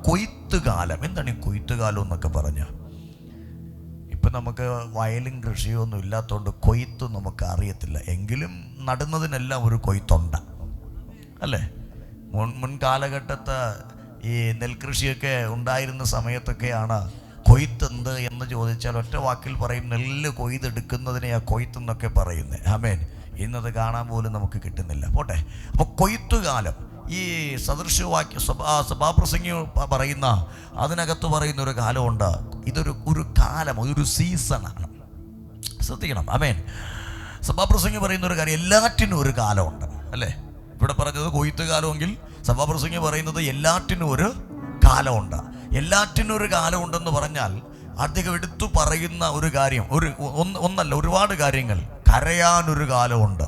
കൊയ്ത്തുകാലം. എന്താണ് ഈ കൊയ്ത്തുകാലം എന്നൊക്കെ പറഞ്ഞ? ഇപ്പം നമുക്ക് വയലും കൃഷിയോ ഒന്നും ഇല്ലാത്തതുകൊണ്ട് കൊയ്ത്ത് നമുക്ക് അറിയത്തില്ല. എങ്കിലും നടുന്നതിനെല്ലാം ഒരു കൊയ്ത്തുണ്ട് അല്ലേ? മുൻകാലഘട്ടത്ത് ഈ നെൽകൃഷിയൊക്കെ ഉണ്ടായിരുന്ന സമയത്തൊക്കെയാണ് കൊയ്ത്തെന്ത് എന്ന് ചോദിച്ചാൽ ഒറ്റ വാക്കിൽ പറയും, നെല്ല് കൊയ്തെടുക്കുന്നതിനെയാണ് കൊയ്ത്തെന്നൊക്കെ പറയുന്നത്. ആമേൻ. ഇന്നത് കാണാൻ പോലും നമുക്ക് കിട്ടുന്നില്ല. പോട്ടെ. അപ്പോൾ കൊയ്ത്തുകാലം ഈ സദൃശവാക്യ സഭാപ്രസംഗി പറയുന്ന അതിനകത്ത് പറയുന്ന ഒരു കാലമുണ്ട്. ഇതൊരു കാലം, ഇതൊരു സീസണാണ്. ശ്രദ്ധിക്കണം. ആമേൻ. സഭാപ്രസംഗി പറയുന്ന ഒരു കാര്യം, എല്ലാറ്റിനും ഒരു കാലമുണ്ട് അല്ലേ? ഇവിടെ പറഞ്ഞത് കൊയ്ത്തുകാലമെങ്കിൽ സഭാപ്രസംഗി പറയുന്നത് എല്ലാറ്റിനും ഒരു കാലമുണ്ട്. എല്ലാറ്റിനും ഒരു കാലമുണ്ടെന്ന് പറഞ്ഞാൽ അദ്ദേഹം എടുത്തു പറയുന്ന ഒരു കാര്യം, ഒന്നല്ല ഒരുപാട് കാര്യങ്ങൾ. കരയാനൊരു കാലമുണ്ട്,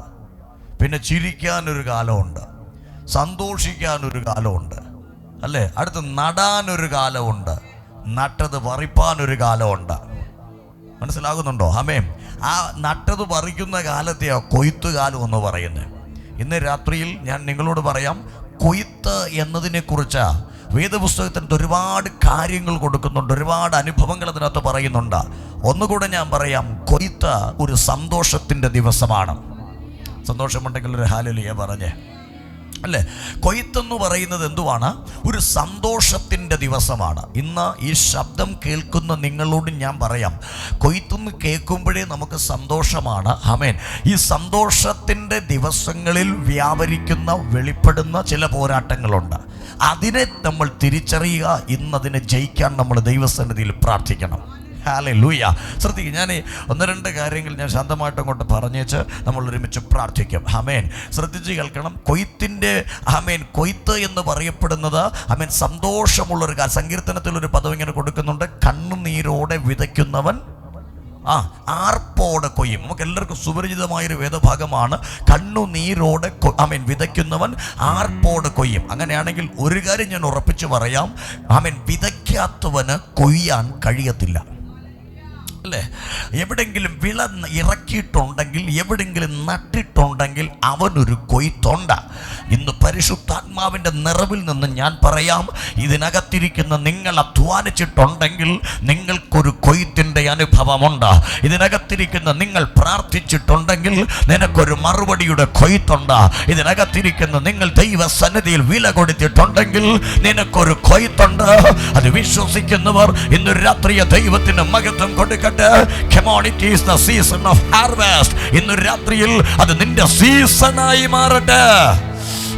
പിന്നെ ചിരിക്കാനൊരു കാലമുണ്ട്, സന്തോഷിക്കാനൊരു കാലമുണ്ട് അല്ലേ? അടുത്ത് നടാനൊരു കാലമുണ്ട്, നട്ടത് പറിപ്പാനൊരു കാലമുണ്ട്. മനസ്സിലാകുന്നുണ്ടോ? ആമേൻ. ആ നട്ടത് പറിക്കുന്ന കാലത്തെയാണ് കൊയ്ത്തുകാലം എന്ന് പറയുന്നത്. ഇന്ന് രാത്രിയിൽ ഞാൻ നിങ്ങളോട് പറയാം, കൊയ്ത്ത് എന്നതിനെക്കുറിച്ച് വേദപുസ്തകത്തിനകത്ത് ഒരുപാട് കാര്യങ്ങൾ കൊടുക്കുന്നുണ്ട്, ഒരുപാട് അനുഭവങ്ങൾ അതിനകത്ത് പറയുന്നുണ്ട്. ഒന്നുകൂടെ ഞാൻ പറയാം, കൊയ്ത്ത് ഒരു സന്തോഷത്തിൻ്റെ ദിവസമാണ്. സന്തോഷമുണ്ടെങ്കിൽ ഒരു ഹല്ലേലൂയ പറഞ്ഞേ അല്ലേ? കൊയ്ത്തെന്ന് പറയുന്നത് എന്തുവാണ്? ഒരു സന്തോഷത്തിൻ്റെ ദിവസമാണ്. ഇന്ന് ഈ ശബ്ദം കേൾക്കുന്ന നിങ്ങളോട് ഞാൻ പറയാം, കൊയ്ത്തെന്ന് കേൾക്കുമ്പോഴേ നമുക്ക് സന്തോഷമാണ്. ആമേൻ. ഈ സന്തോഷത്തിൻ്റെ ദിവസങ്ങളിൽ വ്യാപരിക്കുന്ന വെളിപ്പെടുന്ന ചില പോരാട്ടങ്ങളുണ്ട്. അതിനെ നമ്മൾ തിരിച്ചറിയുക. ഇന്നതിനെ ജയിക്കാൻ നമ്മൾ ദൈവസന്നിധിയിൽ പ്രാർത്ഥിക്കണം. ഹല്ലേലൂയ. ശ്രദ്ധിക്കുക, ഞാൻ ഒന്ന് രണ്ട് കാര്യങ്ങൾ ഞാൻ ശാന്തമായിട്ട് അങ്ങോട്ട് പറഞ്ഞേച്ച് നമ്മൾ ഒരുമിച്ച് പ്രാർത്ഥിക്കും. ആമേൻ. ശ്രദ്ധിച്ച് കേൾക്കണം. കൊയ്ത്തിൻ്റെ കൊയ്ത്ത് എന്ന് പറയപ്പെടുന്നത് സന്തോഷമുള്ളൊരു കാര്യം. സങ്കീർത്തനത്തിലൊരു പദം ഇങ്ങനെ കൊടുക്കുന്നുണ്ട്, കണ്ണുനീരോടെ വിതയ്ക്കുന്നവൻ ആർപ്പോടെ കൊയ്യും. നമുക്ക് എല്ലാവർക്കും സുപരിചിതമായൊരു വേദഭാഗമാണ്. കണ്ണുനീരോടെ വിതയ്ക്കുന്നവൻ ആർപ്പോടെ കൊയ്യും. അങ്ങനെയാണെങ്കിൽ ഒരു കാര്യം ഞാൻ ഉറപ്പിച്ച് പറയാം, വിതയ്ക്കാത്തവന് കൊയ്യാൻ കഴിയത്തില്ല അല്ലേ? എവിടെങ്കിലും വിള ഇറക്കിയിട്ടുണ്ടെങ്കിൽ, എവിടെങ്കിലും നട്ടിട്ടുണ്ടെങ്കിൽ അവനൊരു കൊയ്ത്തുണ്ട്. ഇന്ന് പരിശുദ്ധാത്മാവിൻ്റെ നിറവിൽ നിന്ന് ഞാൻ പറയാം, ഇതിനകത്തിരിക്കുന്ന നിങ്ങൾ അധ്വാനിച്ചിട്ടുണ്ടെങ്കിൽ നിങ്ങൾക്കൊരു കൊയ്ത്തിൻ്റെ അനുഭവമുണ്ട്. ഇതിനകത്തിരിക്കുന്ന നിങ്ങൾ പ്രാർത്ഥിച്ചിട്ടുണ്ടെങ്കിൽ നിനക്കൊരു മറുപടിയുടെ കൊയ്ത്തുണ്ട്. ഇതിനകത്തിരിക്കുന്ന നിങ്ങൾ ദൈവസന്നിധിയിൽ വില കൊടുത്തിട്ടുണ്ടെങ്കിൽ നിനക്കൊരു കൊയ്ത്തുണ്ട്. അത് വിശ്വസിക്കുന്നവർ ഇന്ന് രാത്രി ദൈവത്തിന് മഹത്വം കൊടുക്കട്ടെ. Come on, it is the season of harvest. ഇന്ന് രാത്രിയിൽ അത് നിന്റെ സീസണായി മാറട്ടെ.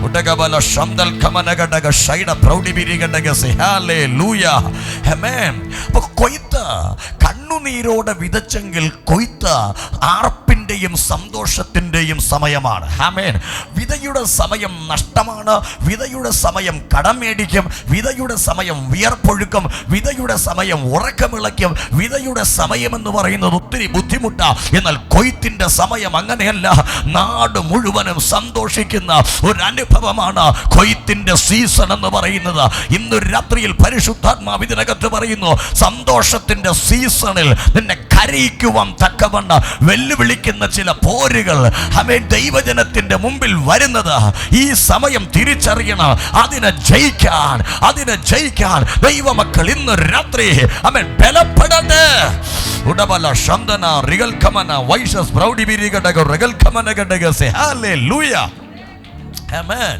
ഉടകബല ശംദൽ കമനഗടക ഷൈഡ പ്രൗഢിബിരിഗടക ഹല്ലേലൂയ. ആമേൻ. അപ്പോൾ കൊയ്ത്ത് കണ്ണുനീരോടെ വിതച്ചെങ്കിൽ കൊയ്ത്ത് ആർപ്പിൻ്റെയും സന്തോഷത്തിൻ്റെയും സമയമാണ്. ആമേൻ. വിതയുടെ സമയം നഷ്ടമാണ്, വിതയുടെ സമയം കടം മേടിക്കും, വിതയുടെ സമയം വിയർപ്പൊഴുക്കും, വിതയുടെ സമയം ഉറക്കമിളയ്ക്കും. വിതയുടെ സമയം എന്ന് പറയുന്നത് ഒത്തിരി ബുദ്ധിമുട്ടാണ്. എന്നാൽ കൊയ്ത്തിൻ്റെ സമയം അങ്ങനെയല്ല. നാട് മുഴുവനും സന്തോഷിക്കുന്ന ഒരു അനുഭവമാണ് കൊയ്ത്തിന്റെ സീസൺ എന്ന് പറയുന്നത്. ഇന്ന് രാത്രിയിൽ പരിശുദ്ധാത്മാവ് ഇതിനകത്ത് പറയുന്നു, സന്തോഷത്തിന്റെ സീസണിൽ നിന്നെ കരയിക്കുവാൻ തക്കവണ്ണം വെല്ലുവിളിക്കുന്ന ചില പോരുകൾ ദൈവജനത്തിന്റെ മുമ്പിൽ വരുന്നത് ഈ സമയം തിരിച്ചറിയണം. അതിനെ ജയിക്കാൻ ദൈവമക്കൾ ഇന്ന് രാത്രി ബലപ്പെടട്ടെ. ഉടബല ശന്തന റിഗൽ കമന വൈഷസ് പ്രൗഢിബിരിഗടക റിഗൽ കമനഗടകസെ ഹല്ലേലൂയ. ആമേൻ.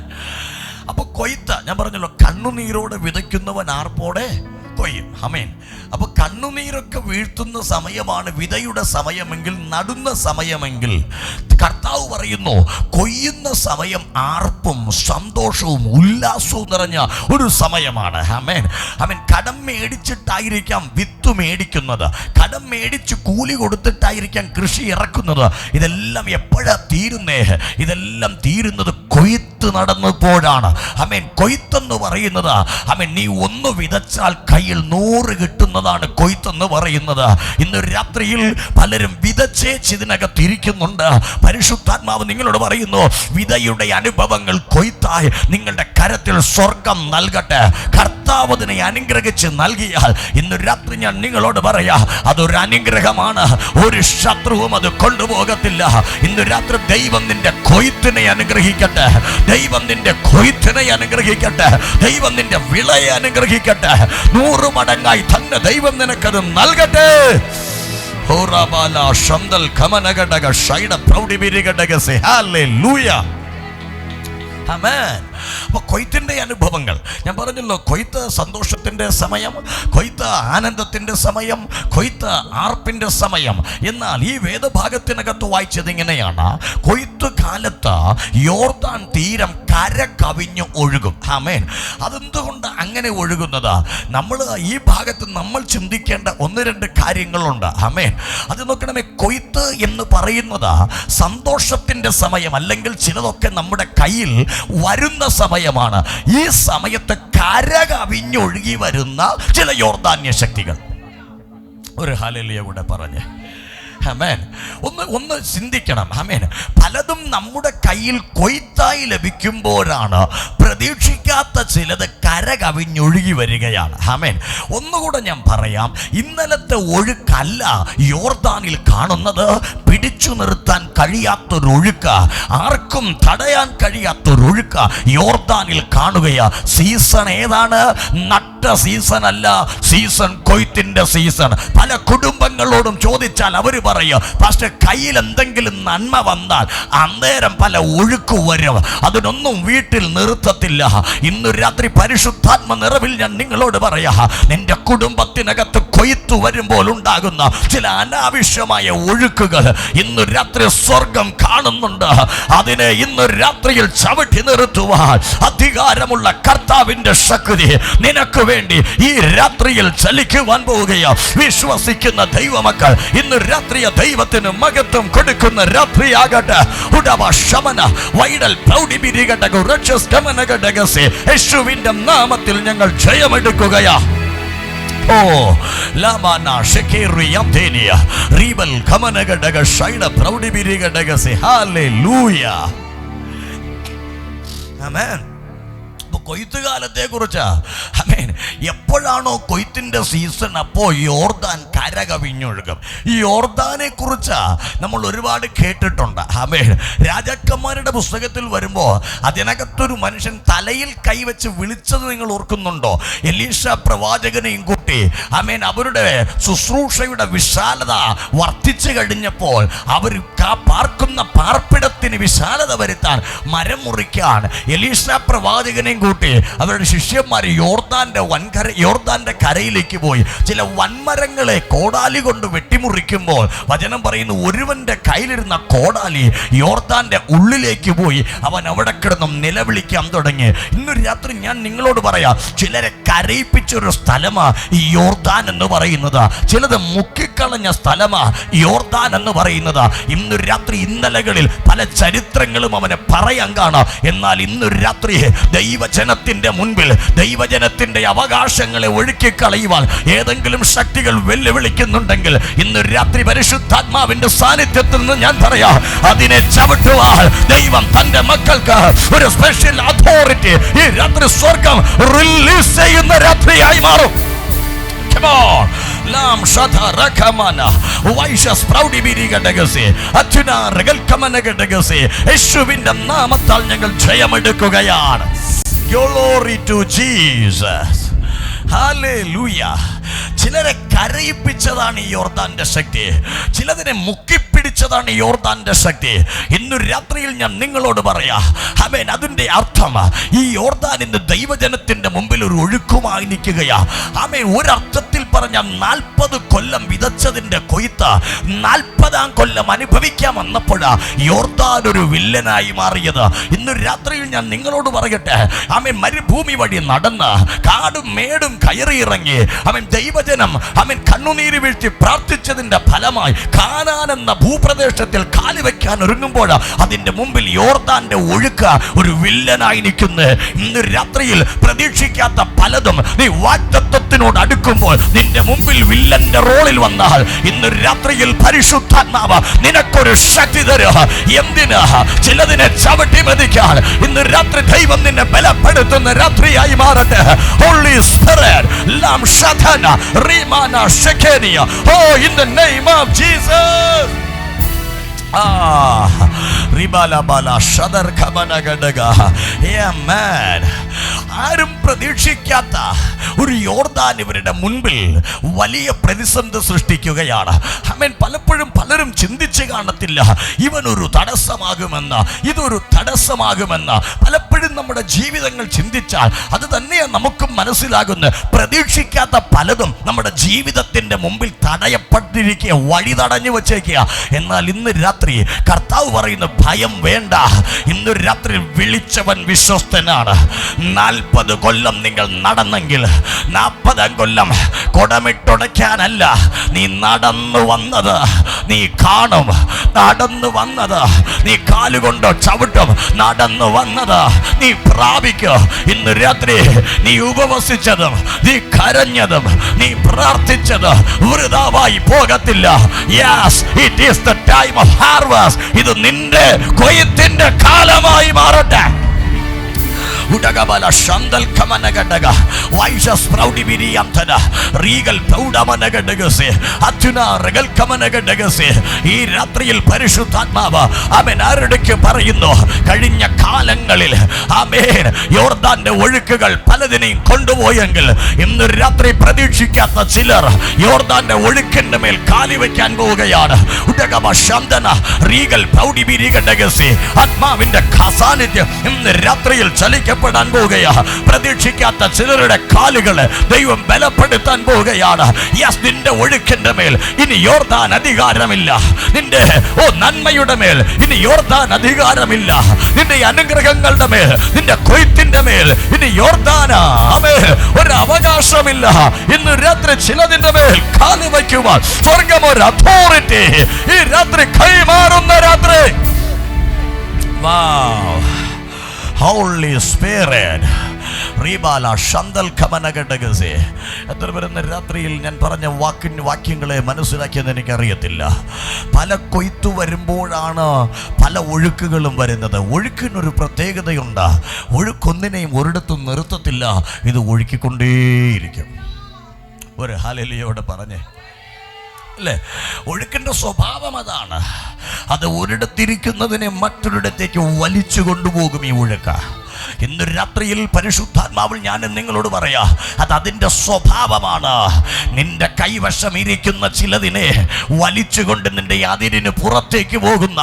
അപ്പോൾ കൊയ്ത്ത് ഞാൻ പറഞ്ഞല്ലോ, കണ്ണുനീരോടെ വിതയ്ക്കുന്നവൻ ആർപ്പോടെ കൊയ്യും. ആമേൻ. അപ്പോൾ കണ്ണുനീരൊക്കെ വീഴ്ത്തുന്ന സമയമാണ് വിതയുടെ സമയമെങ്കിൽ, നടുന്ന സമയമെങ്കിൽ കർത്താവ് പറയുന്നു, കൊയ്യുന്ന സമയം ആർപ്പും സന്തോഷവും ഉല്ലാസവും നിറഞ്ഞ ഒരു സമയമാണ്. ആമേൻ. കടം മേടിച്ചിട്ടായിരിക്കാം വിത്ത് മേടിക്കുന്നത്, കടം മേടിച്ച് കൂലി കൊടുത്തിട്ടായിരിക്കാം കൃഷി ഇറക്കുന്നത്. ഇതെല്ലാം എപ്പോഴാ തീരുന്നേ? ഇതെല്ലാം തീരുന്നത് കൊയ്ത്ത് നടന്നപ്പോഴാണ്. കൊയ്ത്തെന്ന് പറയുന്നത് നീ ഒന്ന് വിതച്ചാൽ കൈ രാത്രിയിൽ 100 കിട്ടുന്നതാണ് കൊയ്ത്തെന്ന് പറയുന്നത്. ഇന്നൊരു രാത്രിയിൽ പലരും വിതച്ചേച്ച് ഇതിനകത്ത് ഇരിക്കുന്നുണ്ട്. പരിശുദ്ധാത്മാവ് നിങ്ങളോട് പറയുന്നു, വിതയുടെ അനുഭവങ്ങൾ കൊയ്ത്തായി നിങ്ങളുടെ കരത്തിൽ സ്വർഗം നൽകട്ടെ. കർത്താവ് അതിനെ അനുഗ്രഹിച്ച് നൽകിയാൽ ഇന്ന് രാത്രി ഞാൻ നിങ്ങളോട് പറയാ, അതൊരു അനുഗ്രഹമാണ്. ഒരു ശത്രുവും അത് കൊണ്ടുപോകത്തില്ല. ഇന്ന് രാത്രി ദൈവം നിന്റെ കൊയ്ത്തിനെ അനുഗ്രഹിക്കട്ടെ. ദൈവം നിന്റെ കൊയ്ത്തിനെ അനുഗ്രഹിക്കട്ടെ. ദൈവം നിന്റെ വിളയെ അനുഗ്രഹിക്കട്ടെ. 100 മടങ്ങായി തന്നെ ദൈവം നിനക്കത് നൽകട്ടെ. കൊയ്ത്തിന്റെ അനുഭവങ്ങൾ ഞാൻ പറഞ്ഞല്ലോ. കൊയ്ത്ത് സന്തോഷത്തിന്റെ സമയം, കൊയ്ത്ത് ആനന്ദത്തിന്റെ സമയം, കൊയ്ത്ത് ആർപ്പിന്റെ സമയം. എന്നാൽ ഈ വേദഭാഗത്തിനകത്ത് വായിച്ചത് ഇങ്ങനെയാണ്: കൊയ്ത്ത് കാലത്ത് യോർദാൻ തീരം കര കവിഞ്ഞു ഒഴുകും. ആമേൻ. അതെന്തുകൊണ്ട് അങ്ങനെ ഒഴുകുന്നത്? നമ്മൾ ഈ ഭാഗത്ത് നമ്മൾ ചിന്തിക്കേണ്ട 1-2 കാര്യങ്ങളുണ്ട്. ആമേൻ. അത് നോക്കണമേ. കൊയ്ത്ത് എന്ന് പറയുന്നത് സന്തോഷത്തിന്റെ സമയം, അല്ലെങ്കിൽ ചിലതൊക്കെ നമ്മുടെ കയ്യിൽ വരുന്ന സമയമാണ്. ഈ സമയത്ത് കര കവിഞ്ഞൊഴുകി വരുന്ന ചില യോർദാന്യ ശക്തികൾ. ഒരു ഹല്ലേലൂയ കൂടെ പറഞ്ഞേ. ആമേൻ. ഒന്ന് ചിന്തിക്കണം. ആമേൻ. പലതും നമ്മുടെ കയ്യിൽ കൊയ്ത്തായി ലഭിക്കുമ്പോഴാണ് പ്രതീക്ഷിക്കാത്ത ചിലത് കര കവിഞ്ഞൊഴുകി വരികയാണ്. ആമേൻ. ഒന്നുകൂടെ ഞാൻ പറയാം. ഇന്നലത്തെ ഒഴുക്കല്ല യോർദാനിൽ കാണുന്നത്. പിടിച്ചു നിർത്താൻ കഴിയാത്തൊരൊഴുക്ക്, ആർക്കും തടയാൻ കഴിയാത്തൊരൊഴുക്ക് യോർദാനിൽ കാണുകയാ. സീസൺ ഏതാണ്? നട്ട സീസൺ അല്ല, സീസൺ കൊയ്ത്തിന്റെ സീസൺ. പല കുടുംബങ്ങളോടും ചോദിച്ചാൽ അവർ പറയും, പാസ്റ്റർ, കയ്യിൽ എന്തെങ്കിലും നന്മ വന്നാൽ അന്നേരം പല ഒഴുക്ക് വരും, അതിനൊന്നും വീട്ടിൽ നിർത്തത്തില്ല. ഇന്ന് രാത്രി പരിശുദ്ധാത്മ നിറവിൽ ഞാൻ നിങ്ങളോട് പറയാ, നിന്റെ കുടുംബത്തിനകത്ത് കൊയ്ത്തു വരുമ്പോൾ ഉണ്ടാകുന്ന ചില അനാവശ്യമായ ഒഴുക്കുകൾ ഇന്ന് രാത്രി സ്വർഗം കാണുന്നുണ്ട്. അതിനെ ഇന്ന് രാത്രിയിൽ ചവിട്ടി നിർത്തുവാൻ അധികാരമുള്ള കർത്താവിന്റെ ശക്തി നിനക്ക് വേണ്ടി ഈ രാത്രിയിൽ ചലിക്കുവാൻ പോവുകയാ. വിശ്വസിക്കുന്ന ദൈവമക്കൾ, ഇന്ന് രാത്രി ദൈവത്തിന് മഹത്വം കൊടുക്കുന്ന രാത്രിയാകട്ടെ. യേശുവിന്റെ നാമത്തിൽ ഞങ്ങൾ ജയമെടുക്കുകയാ. കൊയ്ത്തുകാലത്തെ കുറിച്ച് എപ്പോഴാണോ കൊയ്ത്തിന്റെ സീസൺ, അപ്പോൾ യോർദാൻ കര കവിഞ്ഞൊഴുകും. ഈ യോർദാനെ കുറിച്ച് നമ്മൾ ഒരുപാട് കേട്ടിട്ടുണ്ട്. ആമേൻ. രാജാക്കന്മാരുടെ പുസ്തകത്തിൽ വരുമ്പോൾ അതിനകത്തൊരു മനുഷ്യൻ തലയിൽ കൈവച്ച് വിളിച്ചത് നിങ്ങൾ ഓർക്കുന്നുണ്ടോ? എലീശ പ്രവാചകനെയും കൂട്ടി. ആമേൻ. അവരുടെ ശുശ്രൂഷയുടെ വിശാലത വർദ്ധിച്ചു കഴിഞ്ഞപ്പോൾ അവർ പാർക്കുന്ന പാർപ്പിടത്തിന് വിശാലത വരുത്താൻ, മരം മുറിക്കാൻ എലീശ പ്രവാചകനെയും കൂട്ടി അവരുടെ ശിഷ്യന്മാർ യോർദാന്റെ കരയിലേക്ക് പോയി. ചില വൻമരങ്ങളെ കോടാലി കൊണ്ട് വെട്ടിമുറിക്കുമ്പോൾ വചനം പറയുന്നു, ഒരുവന്റെ കയ്യിലിരുന്ന കോടാലി യോർദാന്റെ ഉള്ളിലേക്ക് പോയി. അവൻ അവിടെ കിടന്ന് നിലവിളിക്കാൻ തുടങ്ങി. ഇന്നൊരു രാത്രി ഞാൻ നിങ്ങളോട് പറയാം, ചിലരെ കരയിപ്പിച്ചൊരു സ്ഥലമാ ഈ യോർദാൻ എന്ന് പറയുന്നത്. ചിലത് മുക്കിക്കളഞ്ഞ സ്ഥലമാ യോർദാൻ എന്ന് പറയുന്നത്. ഇന്നൊരു രാത്രി ഇന്നലകളിൽ പല ചരിത്രങ്ങളും അവനെ പറയാൻ കാണാം. എന്നാൽ ഇന്നൊരു രാത്രി ദൈവജനത്തിന്റെ മുൻപിൽ ദൈവജനത്തിന്റെ അവകാശങ്ങളെ ഒഴുക്കിക്കളയുവാൻ ഏതെങ്കിലും ശക്തികൾ വെല്ലുവിളിക്കുന്നുണ്ടെങ്കിൽ ഇന്ന് രാത്രി പരിശുദ്ധാത്മാവിന്റെ സാന്നിധ്യത്തിൽ നിന്ന് ഞാൻ പറയാം, അതിനെ ചവിട്ടുവാൻ ദൈവം തന്റെ മക്കൾക്ക് ഒരു സ്പെഷ്യൽ അതോറിറ്റി ഈ രാത്രി സ്വർഗം റിലീസ് ചെയ്യുന്ന രാത്രിയായി മാറും. യേശുവിന്റെ നാമത്താൽ ഞങ്ങൾ ജയമെടുക്കുകയാണ്. Glory to Jesus. Hallelujah. ചിലരെ കരയിപ്പിച്ചതാണ് ഈ യോർദാന്റെ ശക്തി, ചിലതിനെ മുക്കിപ്പിടിച്ചതാണ് ഈ യോർദാന്റെ ശക്തി. ഇന്നു രാത്രിയിൽ ഞാൻ നിങ്ങളോട് പറയാ, ആമേൻ. അതിന്റെ അർത്ഥം ഈ യോർദാൻ ഇന്ന് ദൈവജനത്തിന്റെ മുമ്പിൽ ഒരു ഒഴുക്കുമായി നിൽക്കുകയാ. ആമേൻ. ഒരർത്ഥത്തിൽ പറഞ്ഞ 40 കൊല്ലം വിതച്ചതിന്റെ കൊയ്ത്ത് 40-ാം കൊല്ലം അനുഭവിക്കാൻ വന്നപ്പോഴാ യോർദാൻ ഒരു വില്ലനായി മാറിയത്. ഇന്ന് രാത്രിയിൽ ഞാൻ നിങ്ങളോട് പറയട്ടെ, അവൻ മരുഭൂമി വഴി നടന്ന് കാടും മേടും കയറിയിറങ്ങി അവൻ ദൈവജനം അവൻ കണ്ണുനീര് വീഴ്ത്തി പ്രാർത്ഥിച്ചതിന്റെ ഫലമായി കാനാൻ എന്ന ഭൂപ്രദേശത്തിൽ കാലുവെക്കാൻ ഒരുങ്ങുമ്പോൾ അതിന്റെ മുമ്പിൽ യോർദാന്റെ ഒഴുക്ക് ഒരു വില്ലനായി നിൽക്കുന്നു. ഇന്ന് രാത്രിയിൽ പ്രതീക്ഷിക്കാത്ത പലതും നീ വാഗ്ദത്തത്തിനോട് അടുക്കുമ്പോൾ നിന്റെ മുമ്പിൽ വില്ലന്റെ റോളിൽ വന്നാൽ ഇന്ന് രാത്രിയിൽ പരിശുദ്ധാത്മാവ് നിനക്കൊരു ശക്തി തരുക. എന്തിന്? ചിലതിനെ ചവിട്ടി മെതിക്കാൻ ഇന്ന് രാത്രി ദൈവം നിന്നെ ബലപ്പെടുത്തുന്ന രാത്രിയായി മാറട്ടെ. ഹോളി സ്പിരിറ്റ് ലാം ഷഥന റീമാന ഷെഖേനിയ. Oh, in the name of Jesus. ആരും പ്രതീക്ഷിക്കാത്ത ഒരു യോർദാൻ ഇവരുടെ മുൻപിൽ വലിയ പ്രതിസന്ധി സൃഷ്ടിക്കുകയാണ്. അവൻ പലപ്പോഴും പലരും ചിന്തിച്ച് കാണത്തില്ല ഇവനൊരു തടസ്സമാകുമെന്ന്, ഇതൊരു തടസ്സമാകുമെന്ന്. പലപ്പോഴും നമ്മുടെ ജീവിതങ്ങൾ ചിന്തിച്ചാൽ അത് തന്നെയാണ് നമുക്കും മനസ്സിലാകുന്നത്. പ്രതീക്ഷിക്കാത്ത പലതും നമ്മുടെ ജീവിതത്തിന്റെ മുമ്പിൽ തടയപ്പെട്ടിരിക്കുക, വഴി തടഞ്ഞു വച്ചേക്കുക. എന്നാൽ ഇന്ന് രാത്രി കർത്താവ് പറയുന്ന ഭയം വേണ്ട. ഇന്ന് രാത്രി വിളിച്ചവൻ വിശ്വസ്തനാണ്. 40 കൊല്ലം നിങ്ങൾ നടന്നെങ്കിൽ 40-ാം കൊല്ലം കൊടമിട്ടുടയ്ക്കാനല്ല നീ നടന്നു വന്നത്. നീ കാണും. നടന്നു വന്നത് നീ കാലുകൊണ്ട് ചവിട്ടും. നടന്നു വന്നത് നീ പ്രാപിക്കും. ഇന്ന് രാത്രി നീ ഉപവസിച്ചതും നീ കരഞ്ഞതും നീ പ്രാർത്ഥിച്ചത് വൃഥാവായി പോകത്തില്ല. Yes, it is the time of harvest. ഇത് നിന്റെ കൊയ്ത്തിന്റെ കാലമായി മാറട്ടെ. ഉടകബല ശന്തൽ കമനഗടക വൈഷ സ്പ്രൗഡി ബിരിയംതന റീഗൽ പൗഡമനഗടഗസെ അത്യുന റഗൽ കമനഗടഗസെ. ഈ രാത്രിയിൽ പരിശുദ്ധാത്മാവ് അവൻ ആരുടെക്ക് പറയുന്നു, കഴിഞ്ഞ കാലങ്ങളിൽ ആമേൻ യോർദാന്റെ ഒഴുക്കുകൾ പലതിനെയും കൊണ്ടുപോയെങ്കിൽ ഇന്ന് രാത്രി പ്രതീക്ഷിക്കാത്ത ചിലർ യോർദാന്റെ ഒഴുക്കിന്റെ മേൽ കാലി വയ്ക്കാൻ പോവുകയാണ്. ഉടകബ ശന്തന റീഗൽ പൗഡി ബിരിഗടഗസെ. ആത്മാവിന്റെ സാന്നിധ്യം ഇന്ന് രാത്രിയിൽ ചലിക്കപ്പെടാൻ പോവുകയാ. പ്രതീക്ഷിക്കാത്ത ചിലരുടെ കാലുകളെ ദൈവം ബലപ്പെടുത്താൻ പോവുകയാണ്. യെസ്, നിന്റെ ഒഴുക്കിന്റെ മേൽ ഇനി യോർദാൻ അധികാരമില്ല. നിന്റെ നന്മയുടെ മേൽ ഇനി യോർദാൻ അധികാരമില്ല. നിന്റെ അനുഗ്രഹങ്ങളുടെ മേൽ, നിന്റെ കൊയ്ത്തിന്റെ മേൽ ഇനി യോർദാൻ ഒരു അവകാശമില്ല. ഇന്ന് രാത്രി ചിലതിന്റെ മേൽ കാല് വയ്ക്കുവാൻ സ്വർഗം ഒരു അതോറിറ്റി ഈ രാത്രി കൈമാറുന്ന രാത്രി. Holy Spirit. എത്ര പേരെന്ന രാത്രിയിൽ ഞാൻ പറഞ്ഞ വാക്യങ്ങളെ മനസ്സിലാക്കിയെന്ന് എനിക്കറിയത്തില്ല. പല കൊയ്ത്തു വരുമ്പോഴാണ് പല ഒഴുക്കുകളും വരുന്നത്. ഒഴുക്കിനൊരു പ്രത്യേകതയുണ്ട്. ഒഴുക്കൊന്നിനെയും ഒരിടത്തും നിർത്തത്തില്ല. ഇത് ഒഴുക്കിക്കൊണ്ടേയിരിക്കും. ഒരു ഹല്ലേലൂയയോടെ പറഞ്ഞേ അല്ലേ? ഒഴുക്കിന്റെ സ്വഭാവം അതാണ്. അത് ഒരിടത്തിരിക്കുന്നതിനെ മറ്റൊരിടത്തേക്ക് വലിച്ചു കൊണ്ടുപോകും ഈ ഒഴുക്ക്. ഇന്ന് രാത്രിയിൽ പരിശുദ്ധാത്മാവിൽ ഞാൻ നിങ്ങളോട് പറയാ, അത് അതിൻ്റെ സ്വഭാവമാണ്. നിന്റെ കൈവശം ഇരിക്കുന്ന ചിലതിനെ വലിച്ചുകൊണ്ട് നിന്റെ അതിരിന് പുറത്തേക്ക് പോകുന്ന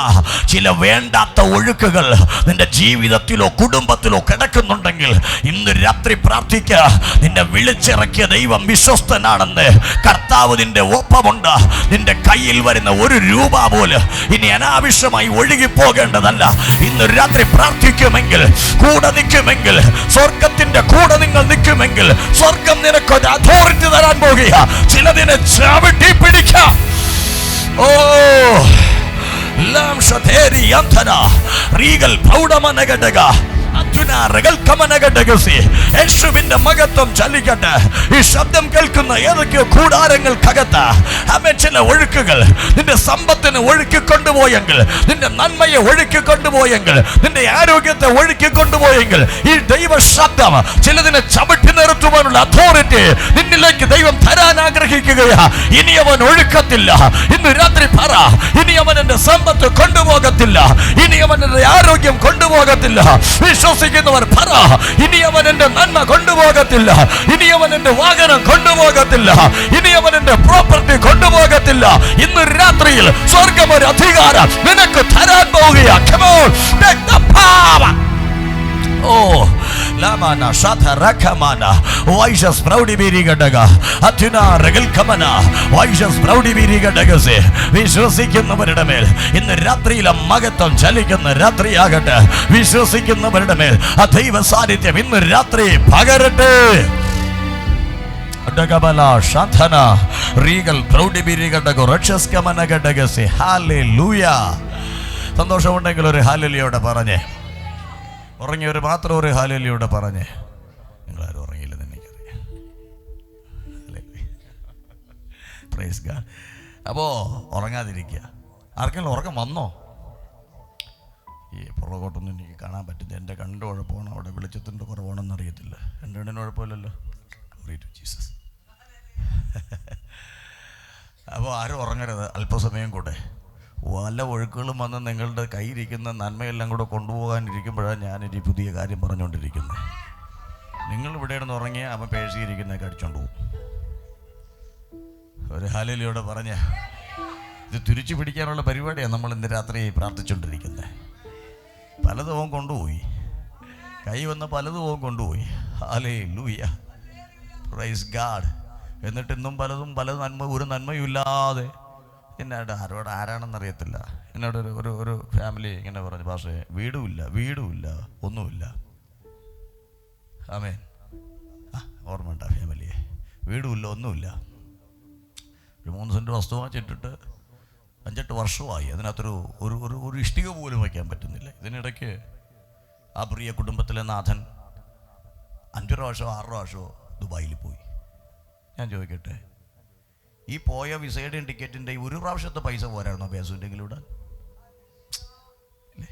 ചില വേണ്ടാത്ത ഒഴുക്കുകൾ നിന്റെ ജീവിതത്തിലോ കുടുംബത്തിലോ കിടക്കുന്നുണ്ടെങ്കിൽ ഇന്ന് രാത്രി പ്രാർത്ഥിക്കുക. നിന്നെ വിളിച്ചിറക്കിയ ദൈവം വിശ്വസ്തനാണെന്ന്. കർത്താവ് നിന്റെ ഒപ്പമുണ്ട്. നിന്റെ കയ്യിൽ വരുന്ന ഒരു രൂപ പോലും ഇനി അനാവശ്യമായി ഒഴുകിപ്പോകേണ്ടതല്ല. ഇന്ന് രാത്രി പ്രാർത്ഥിക്കുമെങ്കിൽ, കൂടെ നിൽക്കുമെങ്കിൽ, സ്വർഗത്തിന്റെ കൂടെ നിങ്ങൾ നിൽക്കുമെങ്കിൽ സ്വർഗം നിനക്കൊരു അതോറിറ്റി തരാൻ പോകുക. ചിലതിനെ ചവിട്ടി പിടിക്കാം. ഓ ലാം ഷതേരി യംതന റീഗൽ പൗഡമനഗടക യേശുവിന്റെ മഹത്വം ചലിക്കട്ടെ. ഈ ശബ്ദം കേൾക്കുന്ന ഏതൊക്കെയോ കൂടാരങ്ങൾക്കകത്ത് അവൻ ചില ഒഴുക്കുകൾ നിന്റെ സമ്പത്തിനെ ഒഴുക്കിക്കൊണ്ടുപോയെങ്കിൽ, നിന്റെ നന്മയെ ഒഴുക്കിക്കൊണ്ടുപോയെങ്കിൽ, നിന്റെ ആരോഗ്യത്തെ ഒഴുക്കിക്കൊണ്ടുപോയെങ്കിൽ ഈ ദൈവ ശബ്ദം ചിലതിനെ ചവിട്ടി നിർത്തുവാനുള്ള അതോറിറ്റി നിന്നിലേക്ക് ദൈവം തരാൻ ആഗ്രഹിക്കുകയാ. ഇനി അവൻ ഒഴുക്കത്തില്ല. ഇന്ന് രാത്രി പറ, ഇനി അവൻ എന്റെ സമ്പത്ത് കൊണ്ടുപോകത്തില്ല. ഇനി അവൻ എന്റെ ആരോഗ്യം കൊണ്ടുപോകത്തില്ല. വിശ്വസിക്കുന്നവർ പറ, ഇനി അവൻ എന്റെ നന്മ കൊണ്ടുപോകത്തില്ല. ഇനി അവൻ എന്റെ വാഹനം കൊണ്ടുപോകത്തില്ല. ഇനി അവൻ എന്റെ പ്രോപ്പർട്ടി കൊണ്ടുപോകത്തില്ല. ഇന്ന് രാത്രിയിൽ സ്വർഗം ഒരു അധികാരം നിനക്ക് തരാൻ പോവുകയാ. Come on, take the power. ഓ ലാമാന ശതരകമാന വൈഷസ് പ്രൗഢിബിരികടക അത്യുന രഗൽകമന വൈഷസ് പ്രൗഢിബിരികടകസെ. വിശ്വസിക്കുന്നവരുടെ മേൽ ഇന്ന് രാത്രിയിലെ മഹത്വം ചലിക്കുന്ന രാത്രിയാകട്ടെ. വിശ്വസിക്കുന്നവരുടെ മേൽ ആ ദൈവ സാന്നിധ്യം ഇന്ന് രാത്രി പകരട്ടെ. സന്തോഷമുണ്ടെങ്കിൽ ഒരു ഹാലലിയോടെ പറഞ്ഞേ. ഉറങ്ങിയവർ മാത്രം ഒരു ഹാലലിയോടെ പറഞ്ഞേ. നിങ്ങളാരും ഉറങ്ങിയില്ലെന്ന് എനിക്കറിയാം. Praise God. അപ്പോൾ ഉറങ്ങാതിരിക്കുക. ആർക്കെങ്കിലും ഉറക്കം വന്നോ? ഈ പുറകോട്ടൊന്നും എനിക്ക് കാണാൻ പറ്റില്ല. എൻ്റെ കണ്ണിൻ്റെ കുഴപ്പമാണോ അവിടെ വെളിച്ചത്തിൻ്റെ കുറവാണെന്ന് അറിയത്തില്ല. എൻ്റെ കണ്ണിന് കുഴപ്പമില്ലല്ലോ. ജീസസ്. അപ്പോൾ ആരും ഉറങ്ങരുത്. അല്പസമയം കൂടെ വല്ല ഒഴുക്കുകളും വന്ന് നിങ്ങളുടെ കയ്യിരിക്കുന്ന നന്മയെല്ലാം കൂടെ കൊണ്ടുപോകാനിരിക്കുമ്പോഴാണ് ഞാനൊരു പുതിയ കാര്യം പറഞ്ഞുകൊണ്ടിരിക്കുന്നത്. നിങ്ങൾ ഇവിടെ നിന്ന് ഉറങ്ങിയാൽ അവൻ പേഴ്സിയിരിക്കുന്നതൊക്കെ അടിച്ചോണ്ട് പോകും. ഒരു ഹാലലിയോടെ പറഞ്ഞ ഇത് തിരിച്ചു പിടിക്കാനുള്ള പരിപാടിയാണ് നമ്മൾ ഇന്ന് രാത്രി പ്രാർത്ഥിച്ചുകൊണ്ടിരിക്കുന്നത്. പലതും അവൻ കൊണ്ടുപോയി, കൈ വന്ന പലതും അവൻ കൊണ്ടുപോയി. Hallelujah, praise God. എന്നിട്ട് ഇന്നും പലതും പല ഒരു നന്മയും ഇല്ലാതെ എന്നോട് ആരാണെന്നറിയത്തില്ല. എന്നോട് ഒരു ഫാമിലി ഇങ്ങനെ പറഞ്ഞു, പക്ഷേ വീടുമില്ല ഒന്നുമില്ല. ആമേൻ. ഓർമ്മ ഉണ്ട ഫാമിലിയെ? വീടുമില്ല ഒന്നുമില്ല. ഒരു 3 സെൻറ്റ് വസ്തു വാങ്ങിച്ചിട്ടിട്ട് 5-8 വർഷമായി. അതിനകത്തൊരു ഒരു ഇഷ്ടിക പോലും വയ്ക്കാൻ പറ്റുന്നില്ല. ഇതിനിടയ്ക്ക് ആ പ്രിയ കുടുംബത്തിലെ നാഥൻ 5 പ്രാവശ്യമോ 6 പ്രാവശ്യമോ ദുബായിൽ പോയി. ഞാൻ ചോദിക്കട്ടെ, ഈ പോയ വിസയുടെയും ടിക്കറ്റിൻ്റെ ഈ 1 പ്രാവശ്യത്തെ പൈസ പോരായിരുന്നോ ബേസുവിൻ്റെങ്കിലും ഇടാൻ? ഇല്ലേ?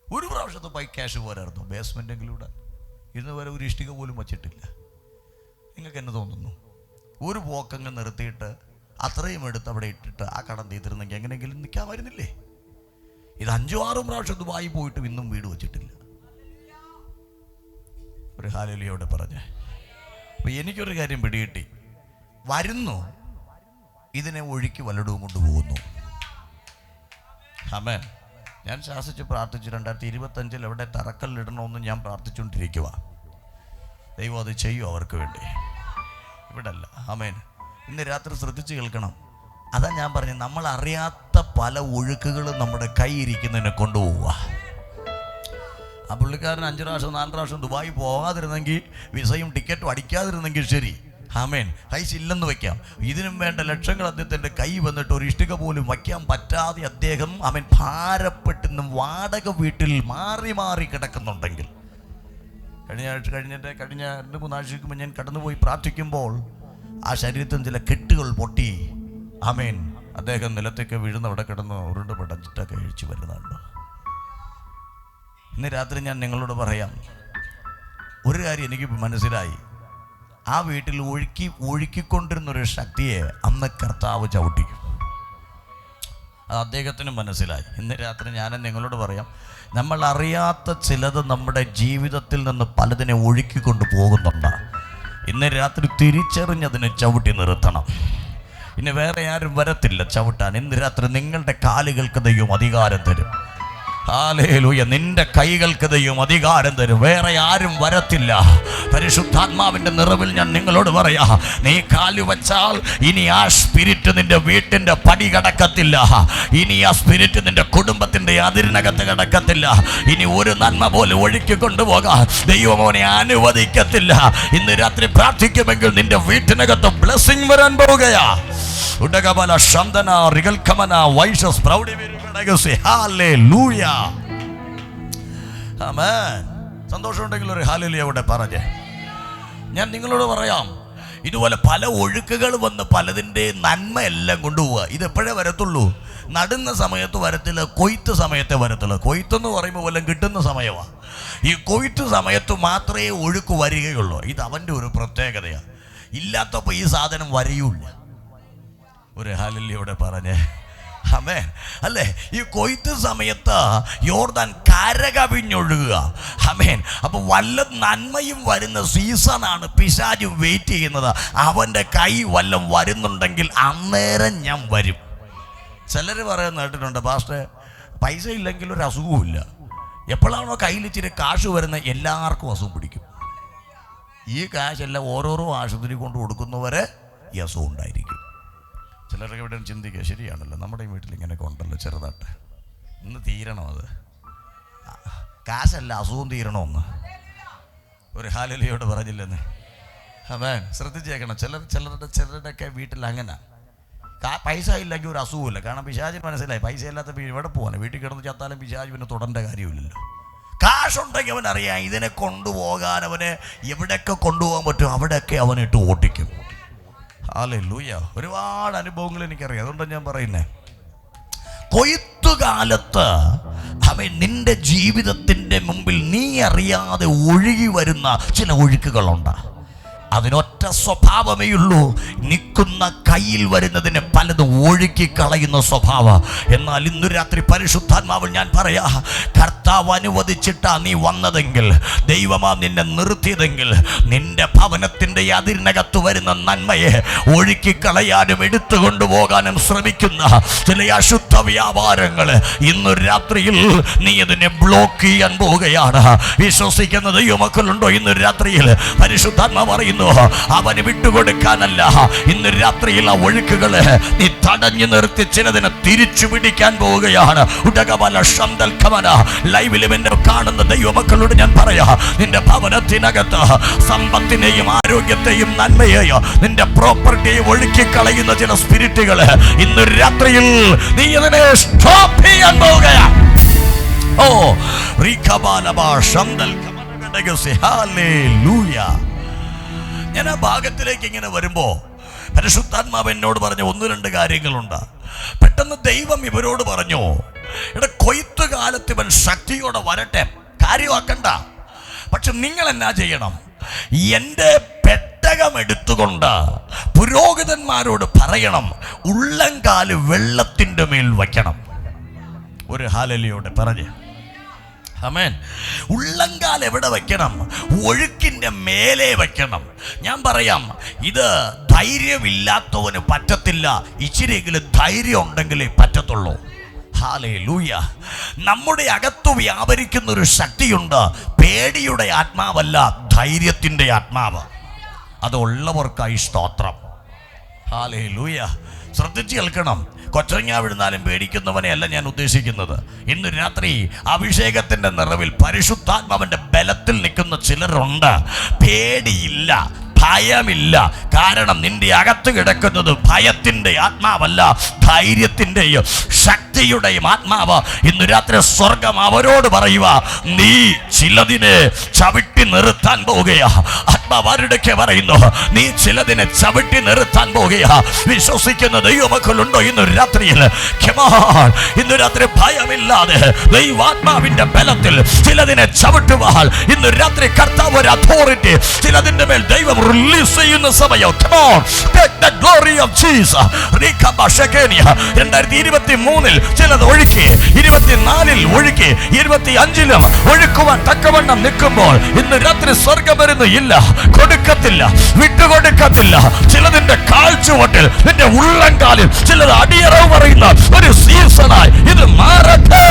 1 പ്രാവശ്യത്തെ ക്യാഷ് പോരായിരുന്നോ ബേസ്മെൻറ്റെങ്കിലും ഇടാൻ? ഇന്ന് വരെ ഒരു ഇഷ്ടിക പോലും വച്ചിട്ടില്ല. നിങ്ങൾക്ക് എന്നെ തോന്നുന്നു? ഒരു പോക്കങ്ങ് നിർത്തിയിട്ട് അത്രയും എടുത്ത് അവിടെ ഇട്ടിട്ട് ആ കടം തീർത്തിരുന്നെങ്കിൽ എങ്ങനെയെങ്കിലും നിൽക്കാമായിരുന്നില്ലേ? ഇത് 5-6 പ്രാവശ്യം ദുബായി പോയിട്ടും ഇന്നും വീട് വച്ചിട്ടില്ല. ഒരു ഹാലലിയോടെ പറഞ്ഞ. അപ്പോൾ എനിക്കൊരു കാര്യം പിടികിട്ടി. വരുന്നു, ഇതിനെ ഒഴുക്കി വല്ലടവും കൊണ്ടുപോകുന്നു. ആമേൻ. ഞാൻ ശാസിച്ച് പ്രാർത്ഥിച്ചു 2025 എവിടെ തറക്കല്ലിടണമെന്ന് ഞാൻ പ്രാർത്ഥിച്ചുകൊണ്ടിരിക്കുക. ദൈവം അത് ചെയ്യും അവർക്ക് വേണ്ടി, ഇവിടെ അല്ല. ആമേൻ. ഇന്ന് രാത്രി ശ്രദ്ധിച്ച് കേൾക്കണം. അതാ ഞാൻ പറഞ്ഞു, നമ്മൾ അറിയാത്ത പല ഒഴുക്കുകളും നമ്മുടെ കൈയിരിക്കുന്നതിനെ കൊണ്ടുപോവുക. ആ പുള്ളിക്കാരൻ 5 പ്രാവശ്യം 4 പ്രാവശ്യം ദുബായി പോകാതിരുന്നെങ്കിൽ, വിസയും ടിക്കറ്റും അടിക്കാതിരുന്നെങ്കിൽ ശരി, ആമേൻ, പൈസ ഇല്ലെന്ന് വയ്ക്കാം. ഇതിനും വേണ്ട ലക്ഷങ്ങൾ അദ്ദേഹത്തിൻ്റെ കൈ വന്നിട്ട് ഒരു ഇഷ്ടിക പോലും വയ്ക്കാൻ പറ്റാതെ അദ്ദേഹം ആമേൻ ഭാരപ്പെട്ടും വാടക വീട്ടിൽ മാറി കിടക്കുന്നുണ്ടെങ്കിൽ, കഴിഞ്ഞ 2-3 ആഴ്ചയ്ക്ക് മുമ്പ് ഞാൻ കടന്നുപോയി പ്രാർത്ഥിക്കുമ്പോൾ ആ ശരീരത്തിൽ ചില കെട്ടുകൾ പൊട്ടി, ആമേൻ, അദ്ദേഹം നിലത്തേക്ക് വീഴുന്ന അവിടെ കിടന്ന് ഉരുണ്ട് പടച്ചിട്ടൊക്കെ കഴിച്ചു വരുന്നുണ്ട്. ഇന്ന് രാത്രി ഞാൻ നിങ്ങളോട് പറയാം, ഒരു കാര്യം എനിക്ക് മനസ്സിലായി. ആ വീട്ടിൽ ഒഴുക്കിക്കൊണ്ടിരുന്നൊരു ശക്തിയെ അന്ന് കർത്താവ് ചവിട്ടിക്കും. അത് അദ്ദേഹത്തിന് മനസ്സിലായി. ഇന്ന് രാത്രി ഞാൻ നിങ്ങളോട് പറയാം, നമ്മൾ അറിയാത്ത ചിലത് നമ്മുടെ ജീവിതത്തിൽ നിന്ന് പലതിനെ ഒഴുക്കിക്കൊണ്ട് പോകുന്നുണ്ട്. ഇന്ന് രാത്രി തിരിച്ചറിഞ്ഞതിനെ ചവിട്ടി നിർത്തണം. ഇനി വേറെ ആരും വരത്തില്ല ചവിട്ടാൻ. ഇന്ന് രാത്രി നിങ്ങളുടെ കാലുകൾക്ക് ദൈവം അധികാരം തരും. ഹല്ലേലൂയ. നിന്റെ കൈകൾക്ക് ദൈവം അധികാരം തരും. വേറെ ആരും വരത്തില്ല. പരിശുദ്ധാത്മാവിന്റെ നിറവിൽ ഞാൻ നിങ്ങളോട് പറയാ, നീ കാലു വച്ചാൽ ഇനി ആ സ്പിരിറ്റ് നിന്റെ വീട്ടിന്റെ പടി കടക്കത്തില്ല. ഇനി ആ സ്പിരിറ്റ് നിന്റെ കുടുംബത്തിന്റെ അതിരിനകത്ത് കിടക്കത്തില്ല. ഇനി ഒരു നന്മ പോലെ ഒഴുക്കി കൊണ്ടുപോകാൻ ദൈവമോനെ അനുവദിക്കത്തില്ല. ഇന്ന് രാത്രി പ്രാർത്ഥിക്കുമെങ്കിൽ നിന്റെ വീട്ടിനകത്ത് ബ്ലെസ്സിംഗ് വരാൻ പോവുകയാ. ഉടകബല ശന്തന റിഗൽകമന വൈഷസ് പ്രൗഢി. ഹല്ലേലൂയ. ആമേൻ. സന്തോഷമുണ്ടെങ്കിൽ ഒരു ഹല്ലേലൂയ അവിടെ പറഞ്ഞേ. ഞാൻ നിങ്ങളോട് പറയാം, ഇതുപോലെ പല ഒഴുക്കുകൾ വന്ന് പലതിൻ്റെ നന്മയെല്ലാം കൊണ്ടുപോവുക. ഇതെപ്പോഴേ വരത്തുള്ളൂ? നടുന്ന സമയത്ത് വരത്തില്ല, കൊയ്ത്ത് സമയത്തെ വരത്തുള്ളൂ. കൊയ്ത്തെന്ന് പറയുമ്പോൾ വല്ലതും കിട്ടുന്ന സമയമാണ്. ഈ കൊയ്ത്ത് സമയത്ത് മാത്രമേ ഒഴുക്ക് വരികയുള്ളൂ. ഇത് അവൻ്റെ ഒരു പ്രത്യേകതയാണ്. ഇല്ലാത്തപ്പോൾ ഈ സാധനം വരിയൂല്ല. ഒരു ഹല്ലേലൂയ പറഞ്ഞേ. ആമേൻ. അല്ലേ? ഈ കൊയ്ത്ത് സമയത്ത് യോർദാൻ കരകവിഞ്ഞൊഴുകുക. ആമേൻ. അപ്പൊ വല്ല നന്മയും വരുന്ന സീസണാണ് പിശാച് വെയിറ്റ് ചെയ്യുന്നത്. അവൻ്റെ കൈ വല്ലതും വരുന്നുണ്ടെങ്കിൽ അന്നേരം ഞാൻ വരും. ചിലർ പറയുന്ന കേട്ടിട്ടുണ്ട്, പാസ്റ്റർ പൈസ ഇല്ലെങ്കിൽ ഒരു അസുഖവുമില്ല, എപ്പോഴാണോ കയ്യിൽ ഇച്ചിരി കാശ് വരുന്ന എല്ലാവർക്കും അസുഖം പിടിക്കും. ഈ കാശെല്ലാം ഓരോരോ ആശുപത്രി കൊണ്ട് കൊടുക്കുന്നവരെ ഈ അസുഖം ഉണ്ടായിരിക്കും. ചിലരൊക്കെ ഇവിടെ ചിന്തിക്കുക, ശരിയാണല്ലോ, നമ്മുടെ വീട്ടിൽ ഇങ്ങനെയൊക്കെ ഉണ്ടല്ലോ ചെറുതായിട്ട്, ഇന്ന് തീരണം അത്. കാശല്ല, അസുഖം തീരണമെന്ന് ഒരു ഹാലലിയോട് പറഞ്ഞില്ലെന്ന്. അവൻ ശ്രദ്ധിച്ചേക്കണം. ചിലരുടെയൊക്കെ വീട്ടിൽ അങ്ങനെ പൈസ ഇല്ലെങ്കിൽ ഒരു അസുഖമില്ല. കാരണം പിശാചിന് മനസ്സിലായി പൈസ ഇല്ലാത്ത ഇവിടെ പോകാൻ, വീട്ടിൽ കിടന്ന് ചത്താലും പിശാച് പിന്നെ തുടരേണ്ട കാര്യമില്ലല്ലോ. കാശുണ്ടെങ്കിൽ അവനറിയാം ഇതിനെ കൊണ്ടുപോകാൻ, അവനെ എവിടെയൊക്കെ കൊണ്ടുപോകാൻ പറ്റും അവിടെയൊക്കെ അവനിട്ട് ഓട്ടിക്കും. ഹല്ലേലൂയ. ഒരുപാട് അനുഭവങ്ങൾ എനിക്കറിയാം. അതുകൊണ്ടാണ് ഞാൻ പറയുന്നത്, കൊയ്ത്തുകാലത്ത് അവൻ നിന്റെ ജീവിതത്തിൻ്റെ മുമ്പിൽ നീ അറിയാതെ ഒഴുകി വരുന്ന ചില ഒഴുക്കുകളുണ്ട്. അതിനൊറ്റ സ്വഭാവമേ ഉള്ളൂ, നിൽക്കുന്ന കയ്യിൽ വരുന്നതിനെ പലതും ഒഴുക്കി കളയുന്ന സ്വഭാവം. എന്നാൽ ഇന്നു രാത്രി പരിശുദ്ധാത്മാവ് ഞാൻ പറയാ, കർത്താവ് അനുവദിച്ചിട്ടാ നീ വന്നതെങ്കിൽ, ദൈവമാ നിന്നെ നിർത്തിയതെങ്കിൽ, നിന്റെ ഭവനത്തിൻ്റെ അതിരിനകത്ത് വരുന്ന നന്മയെ ഒഴുക്കി കളയാനും എടുത്തു കൊണ്ടുപോകാനും ശ്രമിക്കുന്ന ചില അശുദ്ധ വ്യാപാരങ്ങൾ ഇന്നു രാത്രിയിൽ നീ ഇതിനെ ബ്ലോക്ക് ചെയ്യാൻ പോവുകയാണ്. വിശ്വസിക്കുന്ന ദൈവമക്കളുണ്ടോ? ഇന്ന് രാത്രിയിൽ പരിശുദ്ധാത്മാവ് പറയുന്നു, അവന് വിട്ടുകൊടുക്കാനല്ല, ഇന്ന് രാത്രിയിൽ ആ ഒഴുക്കുകള് നീ തടഞ്ഞു നിർത്തി ചിലതിനെ തിരിച്ചു പിടിക്കാൻ പോവുകയാണ്. ലൈവിലും എന്നെ കാണുന്ന ദൈവമക്കളോട് ഞാൻ പറയാ, നിന്റെ ഭവനത്തിനകത്ത് സമ്പത്തിനെയും ആരോഗ്യത്തെയും നന്മയെയും നിന്റെ പ്രോപ്പർട്ടിയെയും ഒഴുക്കി കളയുന്ന ചില സ്പിരിറ്റുകള് ഇന്ന് രാത്രിയിൽ നീ ഇതിനെ സ്റ്റോപ്പ് ചെയ്യാൻ പോവുകയാണ്. ഓ ഞാൻ ആ ഭാഗത്തിലേക്ക് ഇങ്ങനെ വരുമ്പോ പരിശുദ്ധാത്മാവ് എന്നോട് പറഞ്ഞ 1-2 കാര്യങ്ങളുണ്ട്. പെട്ടെന്ന് ദൈവം ഇവരോട് പറഞ്ഞു, എടാ, കൊയ്ത്ത് കാലത്ത് ഇവൻ ശക്തിയോടെ വരട്ടെ, കാര്യമാക്കണ്ട. പക്ഷെ നിങ്ങൾ എന്നാ ചെയ്യണം? എൻ്റെ പെട്ടകം എടുത്തുകൊണ്ട് പുരോഹിതന്മാരോട് പറയണം, ഉള്ളംകാല് വെള്ളത്തിൻ്റെ മേൽ വയ്ക്കണം. ഒരു ഹാലലിയോടെ പറഞ്ഞ് ആമേൻ. ഉള്ളംകാൽ എവിടെ വയ്ക്കണം? ഒഴുക്കിൻ്റെ മേലെ വയ്ക്കണം. ഞാൻ പറയാം, ഇത് ധൈര്യമില്ലാത്തവന് പറ്റത്തില്ല. ഇച്ചിരിയെങ്കിലും ധൈര്യം ഉണ്ടെങ്കിലേ പറ്റത്തുള്ളൂ. ഹല്ലേലൂയ. നമ്മുടെ അകത്ത് വ്യാപരിക്കുന്ന ഒരു ശക്തിയുണ്ട്. പേടിയുടെ ആത്മാവല്ല, ധൈര്യത്തിൻ്റെ ആത്മാവ്. അതുള്ളവർക്കായി സ്തോത്രം. ഹല്ലേലൂയ. ശ്രദ്ധിച്ച് കേൾക്കണം. കൊച്ചങ്ങ വിടുന്നാലും പേടിക്കുന്നവനെ അല്ല ഞാൻ ഉദ്ദേശിക്കുന്നത്. ഇന്ന് രാത്രി അഭിഷേകത്തിന്റെ നിറവിൽ പരിശുദ്ധാത്മാവിന്റെ ബലത്തിൽ നിൽക്കുന്ന ചിലരുണ്ട്. പേടിയില്ല, ഭയമില്ല. കാരണം നിന്റെ അകത്ത് കിടക്കുന്നത് ഭയത്തിന്റെ ആത്മാവല്ല, ധൈര്യത്തിന്റെയും ശക്തിയുടെയും ആത്മാവ്. ഇന്ന് രാത്രി സ്വർഗം അവരോട് പറയുക, നീ ചിലതിനെ ചവിട്ടി നിർത്താൻ പോവുകയാ. ആത്മാവാരുടെയൊക്കെ പറയുന്നു, നീ ചിലതിനെ ചവിട്ടി നിർത്താൻ പോവുകയാ. വിശ്വസിക്കുന്ന ദൈവമക്കളുണ്ടോ? ഇന്ന് രാത്രിയിൽ ഇന്ന് രാത്രി ഭയമില്ലാതെ ദൈവാത്മാവിന്റെ ബലത്തിൽ ചിലതിനെ ചവിട്ടുവാൻ ഇന്ന് രാത്രി കർത്താവ് ഒരു അതോറിറ്റി ചിലതിന്റെ മേൽ ദൈവം റിലീസ് ചെയ്യുന്ന സമയം. 2023 ചിലത് ഒഴുക്കി, 24 ഒഴുക്കി, 25 ഒഴുക്കുവാൻ തക്കവണ്ണം നിൽക്കുമ്പോൾ ഇന്ന് രാത്രി സ്വർഗം വരുന്നു. ഇല്ല, കൊടുക്കത്തില്ല, വിട്ടുകൊടുക്കത്തില്ല. ചിലതിന്റെ കാൽച്ചുവട്ടിൽ, നിന്റെ ഉള്ളംകാലിൽ ചിലത് അടിയറവ് പറയുന്ന ഒരു സീസണായി ഇത് മാറട്ടെ.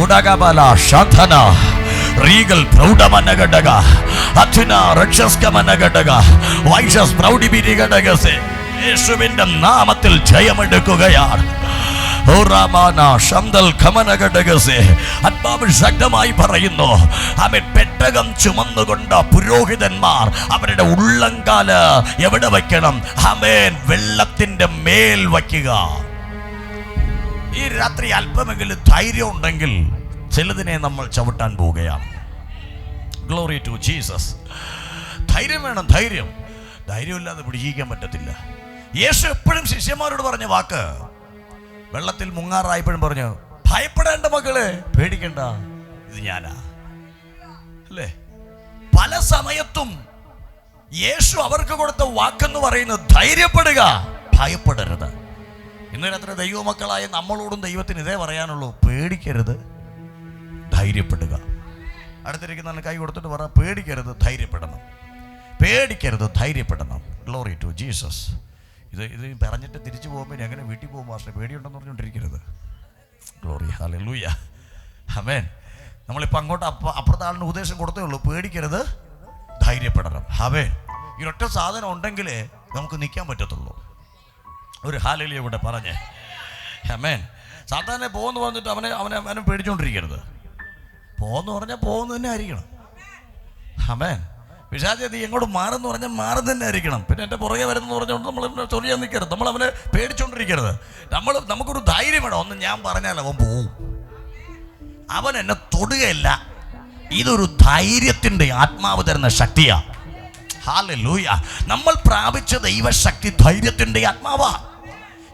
ഉടകബല ശാധന റീഗൽ പ്രൗഢമനഘടക അഥുന രക്ഷസ്കമനഘടക വൈഷസ് പ്രൗഢിബിരിഘടകസെ യേശുവിന്റെ നാമത്തിൽ ജയമെടുക്കുകയാണ്. ആത്മാവ് ശക്തമായി പറയുന്നു, അവൻ പെട്ടകം ചുമന്നുകൊണ്ട് പുരോഹിതന്മാർ അവരുടെ ഉള്ളംകാല് എവിടെ വയ്ക്കണം? ആമേൻ, വെള്ളത്തിന്റെ മേൽ വയ്ക്കുക. ഈ രാത്രി അല്പമെങ്കിലും ധൈര്യം ഉണ്ടെങ്കിൽ ചിലതിനെ നമ്മൾ ചവിട്ടാൻ പോവുകയാണ്. Glory to Jesus. ധൈര്യം വേണം, ധൈര്യം. ധൈര്യമില്ലാതെ പിടിച്ചിരിക്കാൻ പറ്റത്തില്ല. യേശു എപ്പോഴും ശിഷ്യന്മാരോട് പറഞ്ഞ വാക്ക്, വെള്ളത്തിൽ മുങ്ങാറായപ്പോഴും പറഞ്ഞു, ഭയപ്പെടേണ്ട മക്കളെ, പേടിക്കണ്ട, ഇത് ഞാനാ. അല്ലേ? പല സമയത്തും യേശു അവർക്ക് കൊടുത്ത വാക്കെന്ന് പറയുന്നത് ധൈര്യപ്പെടുക, ഭയപ്പെടരുത്. ഇന്ന് രാത്രി ദൈവമക്കളായ നമ്മളോടും ദൈവത്തിന് ഇതേ പറയാനുള്ളൂ, പേടിക്കരുത്, ധൈര്യപ്പെടുക. അടുത്തിരിക്കുന്ന കൈ കൊടുത്തിട്ട് പറ, പേടിക്കരുത്, ധൈര്യപ്പെടണം. പേടിക്കരുത്, ധൈര്യപ്പെടണം. Glory to Jesus. ഇത് പറഞ്ഞിട്ട് തിരിച്ചു പോകുമ്പോൾ എങ്ങനെ വീട്ടിൽ പോകുമ്പോൾ പക്ഷേ പേടിയുണ്ടെന്ന് പറഞ്ഞുകൊണ്ടിരിക്കരുത്. Glory hallelujah. ആമേൻ. നമ്മളിപ്പോൾ അങ്ങോട്ട് അപ്പുറത്തെ ആളിന് ഉപദേശം കൊടുത്തേ ഉള്ളൂ, പേടിക്കരുത്, ധൈര്യപ്പെടണം. ആമേൻ. ഈ ഒറ്റ സാധനം ഉണ്ടെങ്കിലേ നമുക്ക് നിൽക്കാൻ പറ്റത്തുള്ളൂ. ഒരു ഹല്ലേലൂയ ഇവിടെ പറഞ്ഞേ. ആമേൻ. സാധാരണ പോകുമെന്ന് പറഞ്ഞിട്ട് അവനെ പേടിച്ചുകൊണ്ടിരിക്കരുത്. പോകുമെന്ന് പറഞ്ഞാൽ പോകുന്ന തന്നെ ആയിരിക്കണം. ആമേൻ. പിശാചേ നീ എങ്ങോട്ട് മാറുന്നു പറഞ്ഞാൽ മാറുന്ന തന്നെ ആയിരിക്കണം. പിന്നെ എൻ്റെ പുറകെ വരുന്നെന്ന് പറഞ്ഞുകൊണ്ട് നമ്മൾ ചൊറിയാൻ നിൽക്കരുത്, നമ്മൾ അവനെ പേടിച്ചുകൊണ്ടിരിക്കരുത്. നമുക്കൊരു ധൈര്യം വേണം. ഒന്ന് ഞാൻ പറഞ്ഞാൽ അവൻ പോവും, അവൻ എന്നെ തൊടുകയില്ല. ഇതൊരു ധൈര്യത്തിൻ്റെ ആത്മാവ് തരുന്ന ശക്തിയാ. ഹല്ലേലൂയ. നമ്മൾ പ്രാപിച്ച ദൈവശക്തി ധൈര്യത്തിൻ്റെ ആത്മാവാ.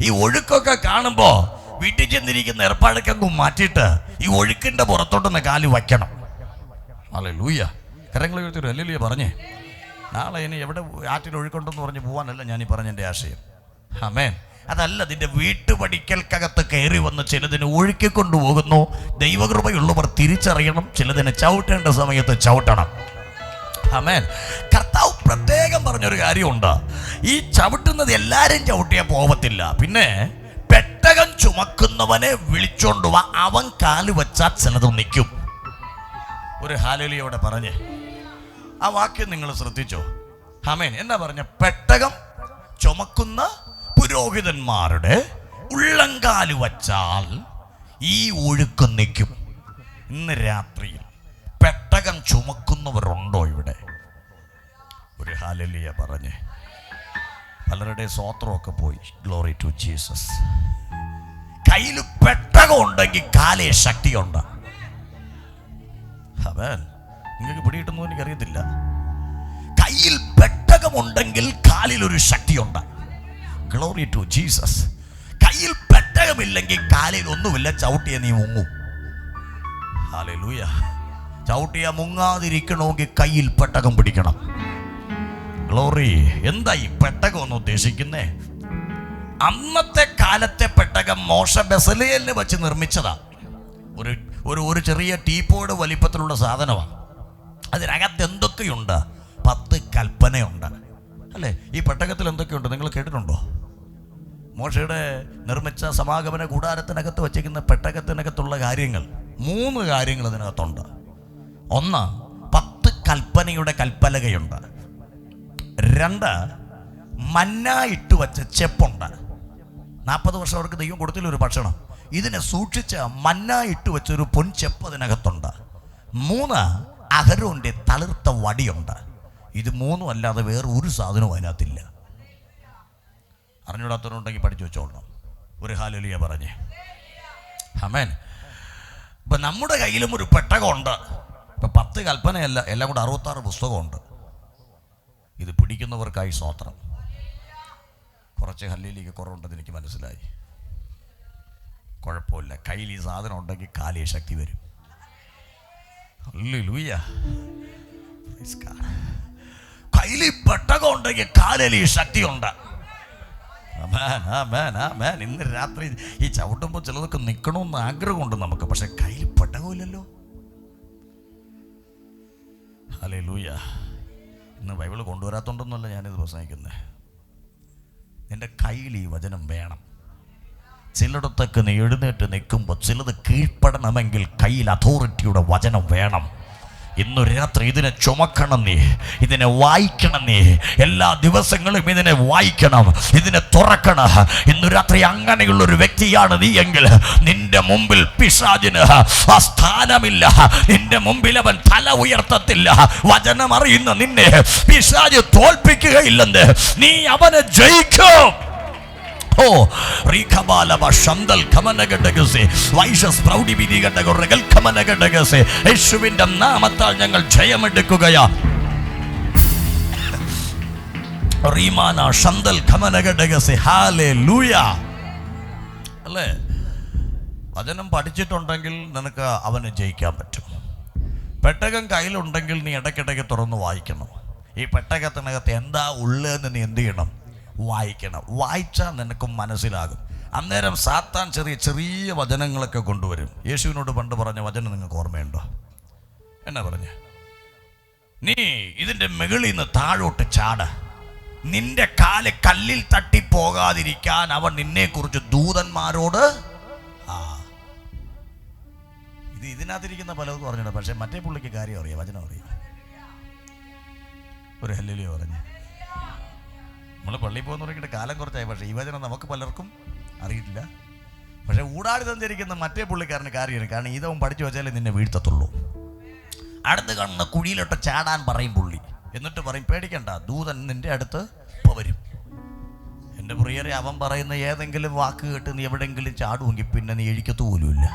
ഈ ഒഴുക്കൊക്കെ കാണുമ്പോൾ വീട്ടിൽ ചെന്നിരിക്കുന്ന ഏർപ്പാടൊക്കെ മാറ്റിയിട്ട് ഈ ഒഴുക്കിൻ്റെ പുറത്തോട്ടൊന്ന് കാല് വയ്ക്കണം. ഹല്ലേലൂയ. കരങ്ങൾ ഉയർത്തി ഹല്ലേലൂയ പറഞ്ഞേ. നാളെ ഇനി എവിടെ ആറ്റിൽ ഒഴുക്കുണ്ടെന്ന് പറഞ്ഞ് പോകാനല്ല ഞാനീ പറഞ്ഞതിൻ്റെ ആശയം. ആമേൻ. അതല്ല, നിന്റെ വീട്ടുപടിക്കൽക്കകത്ത് കയറി വന്ന് ചിലതിന് ഒഴുക്കിക്കൊണ്ടുപോകുന്നു. ദൈവകൃപയുള്ളവർ തിരിച്ചറിയണം, ചിലതിനെ ചവിട്ടേണ്ട സമയത്ത് ചവിട്ടണം. ആമേൻ. കർത്താവ് പ്രത്യേകം പറഞ്ഞൊരു കാര്യമുണ്ട്, ഈ ചവിട്ടുന്നത് എല്ലാവരും ചവിട്ടിയാൽ പോകത്തില്ല. പിന്നെ പെട്ടകം ചുമക്കുന്നവനെ വിളിച്ചോണ്ട് വാ, അവൻ കാല് വെച്ചാൽ ചിലത് നിൽക്കും. ഒരു ഹല്ലേലൂയയോടെ പറഞ്ഞേ. ആ വാക്യം നിങ്ങൾ ശ്രദ്ധിച്ചോ? ആമേൻ. എന്നാ പറഞ്ഞ? പെട്ടകം ചുമക്കുന്ന പുരോഹിതന്മാരുടെ ഉള്ളങ്കാല് വച്ചാൽ ഈ ഒഴുക്ക് നിൽക്കും. ഇന്ന് രാത്രിയിൽ പെട്ടകം ചുമക്കുന്നവരുണ്ടോ ഇവിടെ? ഒരു ഹല്ലേലൂയ പറഞ്ഞേ. പലരുടെ സ്വോത്രമൊക്കെ പോയി. Glory to Jesus. കയ്യിൽ പെട്ടകം ഉണ്ടെങ്കിൽ കാലേ ശക്തിയുണ്ട്. അവൻ നിങ്ങൾക്ക് പിടികിട്ടുന്നു എനിക്കറിയത്തില്ല. കയ്യിൽ പെട്ടകമുണ്ടെങ്കിൽ കാലിൽ ഒരു ശക്തിയുണ്ട്. Glory to Jesus. കയ്യിൽ പെട്ടകമില്ലെങ്കിൽ കാലിൽ ഒന്നുമില്ല, ചവിട്ടിയ നീ മുങ്ങും. ഹല്ലേലൂയ. ചവിട്ടിയ മുങ്ങാതിരിക്കണമെങ്കിൽ കയ്യിൽ പെട്ടകം പിടിക്കണം. ഗ്ലോറി. എന്താ ഈ പെട്ടകം എന്ന് ഉദ്ദേശിക്കുന്നേ? അന്നത്തെ കാലത്തെ പെട്ടകം മോശ ബെസലേലിന് വെച്ച് നിർമ്മിച്ചതാ. ഒരു ചെറിയ ടീപ്പോയുടെ വലിപ്പത്തിലുള്ള സാധനമാണ്. അതിനകത്ത് എന്തൊക്കെയുണ്ട്? 10 കൽപ്പനയുണ്ട് അല്ലേ? ഈ പെട്ടകത്തിൽ എന്തൊക്കെയുണ്ട് നിങ്ങൾ കേട്ടിട്ടുണ്ടോ? മോശയുടെ നിർമ്മിച്ച സമാഗമന കൂടാരത്തിനകത്ത് വച്ചിരിക്കുന്ന പെട്ടകത്തിനകത്തുള്ള കാര്യങ്ങൾ 3 കാര്യങ്ങൾ അതിനകത്തുണ്ട്. ഒന്ന്, 10 കൽപ്പനയുടെ കൽപ്പലകയുണ്ട്. 2, മന്ന ഇട്ട് വച്ച ചെപ്പുണ്ട്. 40 വർഷം അവർക്ക് ദൈവം കൊടുത്തില്ല ഒരു ഭക്ഷണം. ഇതിനെ സൂക്ഷിച്ച മന്ന ഇട്ട് വെച്ചൊരു പൊൻചെപ്പ് അതിനകത്തുണ്ട്. 3, അഹരോന്റെ തളിർത്ത വടിയുണ്ട്. ഇത് 3 അല്ലാതെ വേറെ ഒരു സാധനവും അതിനകത്തില്ല. അറിഞ്ഞൂടാത്തവരുണ്ടെങ്കിൽ പഠിച്ചു വെച്ചോളണം. ഒരു ഹല്ലേലൂയ പറഞ്ഞേ. ആമേൻ. ഇപ്പം നമ്മുടെ കയ്യിലും ഒരു പെട്ടകമുണ്ട്. ഇപ്പം 10 കൽപ്പനയല്ല, എല്ലാം കൂടെ 66 പുസ്തകമുണ്ട്. ഇത് പിടിക്കുന്നവർക്കായി സ്തോത്രം. കുറച്ച് ഹല്ലേലൂയക്ക് കുറവുണ്ടെന്ന് എനിക്ക് മനസ്സിലായി. കുഴപ്പമില്ല, കയ്യിൽ ഈ സാധനം ഉണ്ടെങ്കിൽ കാലിയ ശക്തി വരും. ഹല്ലേലൂയ. കയ്യിൽ പെട്ടകം ഉണ്ടെങ്കിൽ കാലിൽ ഈ ശക്തിയുണ്ട്. ഇന്ന് രാത്രി ഈ ചവിട്ടുമ്പോൾ ചിലതൊക്കെ നിൽക്കണമെന്ന് ആഗ്രഹമുണ്ട് നമുക്ക്, പക്ഷെ കയ്യിൽ പെട്ടകമില്ലല്ലോ. ഹല്ലേലൂയ. ഇന്ന് ബൈബിൾ കൊണ്ടുവരാത്തോണ്ടൊന്നുമല്ല ഞാനിത് പ്രസംഗിക്കുന്നത്. നിന്റെ കയ്യിൽ ഈ വചനം വേണം. ചിലയിടത്തൊക്കെ നീ എഴുന്നേറ്റ് നിൽക്കുമ്പോൾ ചിലത് കീഴ്പ്പെടണമെങ്കിൽ കയ്യിൽ അതോറിറ്റിയുടെ വചനം വേണം. ഇന്നു രാത്രി ഇതിനെ ചുമക്കണം, നീ ഇതിനെ വായിക്കണം. നീ എല്ലാ ദിവസങ്ങളും ഇതിനെ വായിക്കണം, ഇതിനെ തുറക്കണം. ഇന്നു രാത്രി അങ്ങനെയുള്ളൊരു വ്യക്തിയാണ് നീ എങ്കിൽ നിന്റെ മുമ്പിൽ പിശാചിന് ആ സ്ഥാനമില്ല. നിന്റെ മുമ്പിൽ അവൻ തല ഉയർത്തത്തില്ല. വചനം അറിയുന്ന നിന്നെ പിശാച് തോൽപ്പിക്കുകയില്ലെന്ന് നീ അവനെ ജയിക്കും. യേശുവിന്റെ നാമത്താൽ ഞങ്ങൾ ജയമെടുക്കുകയാ. അല്ലേ? വചനം പഠിച്ചിട്ടുണ്ടെങ്കിൽ നിനക്ക് അവനെ ജയിക്കാൻ പറ്റും. പെട്ടകം കയ്യിലുണ്ടെങ്കിൽ നീ ഇടയ്ക്കിടയ്ക്ക് തുറന്ന് വായിക്കണം. ഈ പെട്ടകത്തിനകത്ത് എന്താ ഉള്ളതെന്ന് നീ എന്ത് ചെയ്യണം? വായിക്കണം. വായിച്ചാൽ നിനക്കും മനസ്സിലാകും. അന്നേരം സാത്താൻ ചെറിയ ചെറിയ വചനങ്ങളൊക്കെ കൊണ്ടുവരും. യേശുവിനോട് പണ്ട് പറഞ്ഞ വചനം നിങ്ങൾക്ക് ഓർമ്മയുണ്ടോ? എന്നാ പറഞ്ഞ? നീ ഇതിൻ്റെ മുകളിൽ നിന്ന് താഴോട്ട് ചാട, നിന്റെ കാല് കല്ലിൽ തട്ടിപ്പോകാതിരിക്കാൻ അവൻ നിന്നെക്കുറിച്ച് ദൂതന്മാരോട് ഇതിനകത്തിരിക്കുന്ന പലതും പറഞ്ഞിട്ട്, പക്ഷെ മറ്റേ പുള്ളിക്ക് കാര്യം അറിയാം, വചനം അറിയാം. ഒരു ഹല്ലേലൂയ പറഞ്ഞു. നമ്മൾ പള്ളിയിൽ പോകുന്ന തുടങ്ങിയിട്ട് കാലം കുറച്ചായി, പക്ഷേ ഈ വചനം നമുക്ക് പലർക്കും അറിയില്ല. പക്ഷെ ഊടാടി സഞ്ചരിക്കുന്ന മറ്റേ പുള്ളിക്കാരന് കാര്യമാണ്. കാരണം ഇതവൻ പഠിച്ചു വെച്ചാലേ നിന്നെ വീഴ്ത്തത്തുള്ളൂ. അടുത്ത് കാണുന്ന കുഴിയിലോട്ട് ചാടാൻ പറയും പുള്ളി. എന്നിട്ട് പറയും, പേടിക്കണ്ട, ദൂതൻ നിന്റെ അടുത്ത് ഇപ്പോൾ വരും. എൻ്റെ പ്രിയരെ, അവൻ പറയുന്ന ഏതെങ്കിലും വാക്ക് കേട്ട് നീ എവിടെയെങ്കിലും ചാടുമെങ്കിൽ പിന്നെ നീ എഴിക്കത്തു പോലുമില്ല.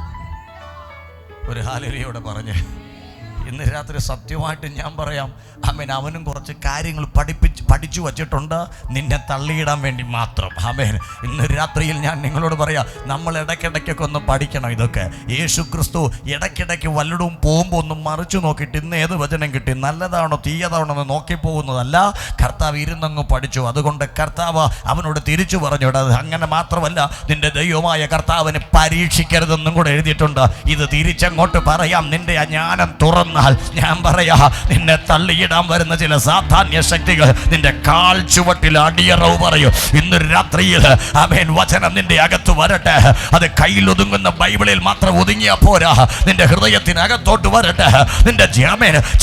ഒരു ഹല്ലേലൂയയോടെ പറഞ്ഞ് ഇന്ന് രാത്രി സത്യമായിട്ട് ഞാൻ പറയാം, ആമേൻ, അവനും കുറച്ച് കാര്യങ്ങൾ പഠിച്ചു വച്ചിട്ടുണ്ട് നിന്നെ തള്ളിയിടാൻ വേണ്ടി മാത്രം. ആമേൻ, ഇന്ന് രാത്രിയിൽ ഞാൻ നിങ്ങളോട് പറയാം, നമ്മൾ ഇടയ്ക്കിടയ്ക്കൊക്കെ ഒന്ന് പഠിക്കണം ഇതൊക്കെ. യേശു ക്രിസ്തു ഇടയ്ക്കിടയ്ക്ക് വല്ലതും പോകുമ്പോൾ ഒന്ന് മറിച്ചു നോക്കിയിട്ട് ഇന്ന് ഏത് വചനം കിട്ടി, നല്ലതാണോ തീയതാണോ എന്ന് നോക്കി പോകുന്നതല്ല. കർത്താവ് ഇരുന്നങ്ങ് പഠിച്ചു. അതുകൊണ്ട് കർത്താവ് അവനോട് തിരിച്ചു പറഞ്ഞു, അങ്ങനെ മാത്രമല്ല, നിന്റെ ദൈവമായ കർത്താവിനെ പരീക്ഷിക്കരുതെന്നും കൂടെ എഴുതിയിട്ടുണ്ട്. ഇത് തിരിച്ചങ്ങോട്ട് പറയാം, നിന്റെ ജ്ഞാനം തുറന്നാൽ ഞാൻ പറയാ, നിന്നെ തള്ളിയിടാൻ വരുന്ന ചില സാധാന്യ ശക്തികൾ നിന്റെ കാൽ ചുവട്ടിൽ അടിയറവ് പറയും. ഇന്ന് രാത്രിയിൽ ആമേൻ, വചനം നിന്റെ അകത്ത് വരട്ടെ. അത് കയ്യിലൊതുങ്ങുന്ന ബൈബിളിൽ മാത്രം ഒതുങ്ങിയാ പോരാ, നിന്റെ ഹൃദയത്തിനകത്തോട്ട് വരട്ടെ, നിന്റെ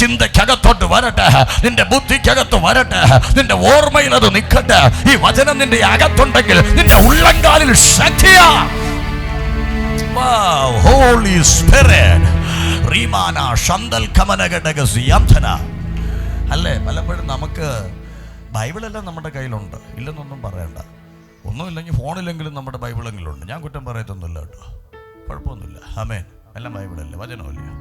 ചിന്തയ്ക്കകത്തോട്ട് വരട്ടെ, നിന്റെ ബുദ്ധിക്കകത്ത് വരട്ടെ, നിന്റെ ഓർമ്മയിൽ അത് നിൽക്കട്ടെ. ഈ വചനം നിന്റെ അകത്തുണ്ടെങ്കിൽ നിന്റെ ഉള്ളങ്കാലിൽ ശക്തിയാ. Holy spirit റീമാന ശന്തൽ കമനഘടകസിയംധന. അല്ലേ, പലപ്പോഴും നമുക്ക് ബൈബിളെല്ലാം നമ്മുടെ കയ്യിലുണ്ട്, ഇല്ലെന്നൊന്നും പറയണ്ട. ഒന്നുമില്ലെങ്കിൽ ഫോണിലെങ്കിലും നമ്മുടെ ബൈബിളെങ്കിലും ഉണ്ട്. ഞാൻ കുറ്റം പറയത്തൊന്നുമില്ല കേട്ടോ, കുഴപ്പമൊന്നുമില്ല. ആമേൻ, എല്ലാം ബൈബിളല്ലേ, വചനമല്ലേ.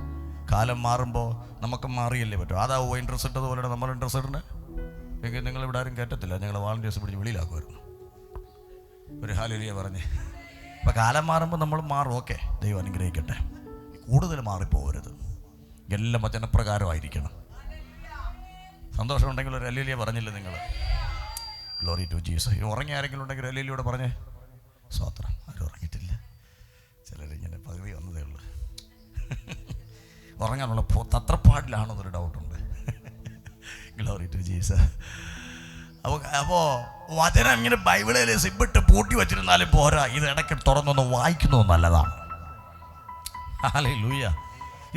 കാലം മാറുമ്പോൾ നമുക്ക് മാറിയല്ലേ പറ്റും. അതാവും ഇൻട്രസ്റ്റ് ഇട്ടതുപോലെ നമ്മൾ ഇൻട്രസ്റ്റ് ഇടണേ എങ്കിൽ നിങ്ങളിവിടെ ആരും കയറ്റത്തില്ല. ഞങ്ങൾ വാളണ്ടിയേഴ്സ് പിടിച്ച് വെളിയിലാക്കുമായിരുന്നു. ഒരു ഹല്ലേലൂയ പറഞ്ഞേ. അപ്പോൾ കാലം മാറുമ്പോൾ നമ്മൾ മാറും. ഓക്കെ, ദൈവം അനുഗ്രഹിക്കട്ടെ. കൂടുതൽ മാറിപ്പോകരുത്, എല്ലാം വചനപ്രകാരമായിരിക്കണം. സന്തോഷമുണ്ടെങ്കിൽ ഒരു ഹല്ലേലൂയ പറഞ്ഞില്ലേ നിങ്ങൾ? Glory to Jesus. ഉറങ്ങി ആരെങ്കിലും ഉണ്ടെങ്കിൽ ഹല്ലേലൂയോടെ പറഞ്ഞേ. സ്തോത്രം. ആരും ഉറങ്ങിയിട്ടില്ല, ചിലരിങ്ങനെ പകുതി വന്നതേ ഉള്ളൂ. ഉറങ്ങാനുള്ള തത്രപ്പാടിലാണെന്നൊരു ഡൗട്ടുണ്ട്. Glory to Jesus. അപ്പോൾ വചനം ഇങ്ങനെ ബൈബിളിൽ സിബിട്ട് പൂട്ടി വെച്ചിരുന്നാലും പോരാ, ഇത് ഇടയ്ക്ക് തുറന്നൊന്ന് വായിക്കുന്നത് നല്ലതാണ്. ഹല്ലേലൂയ.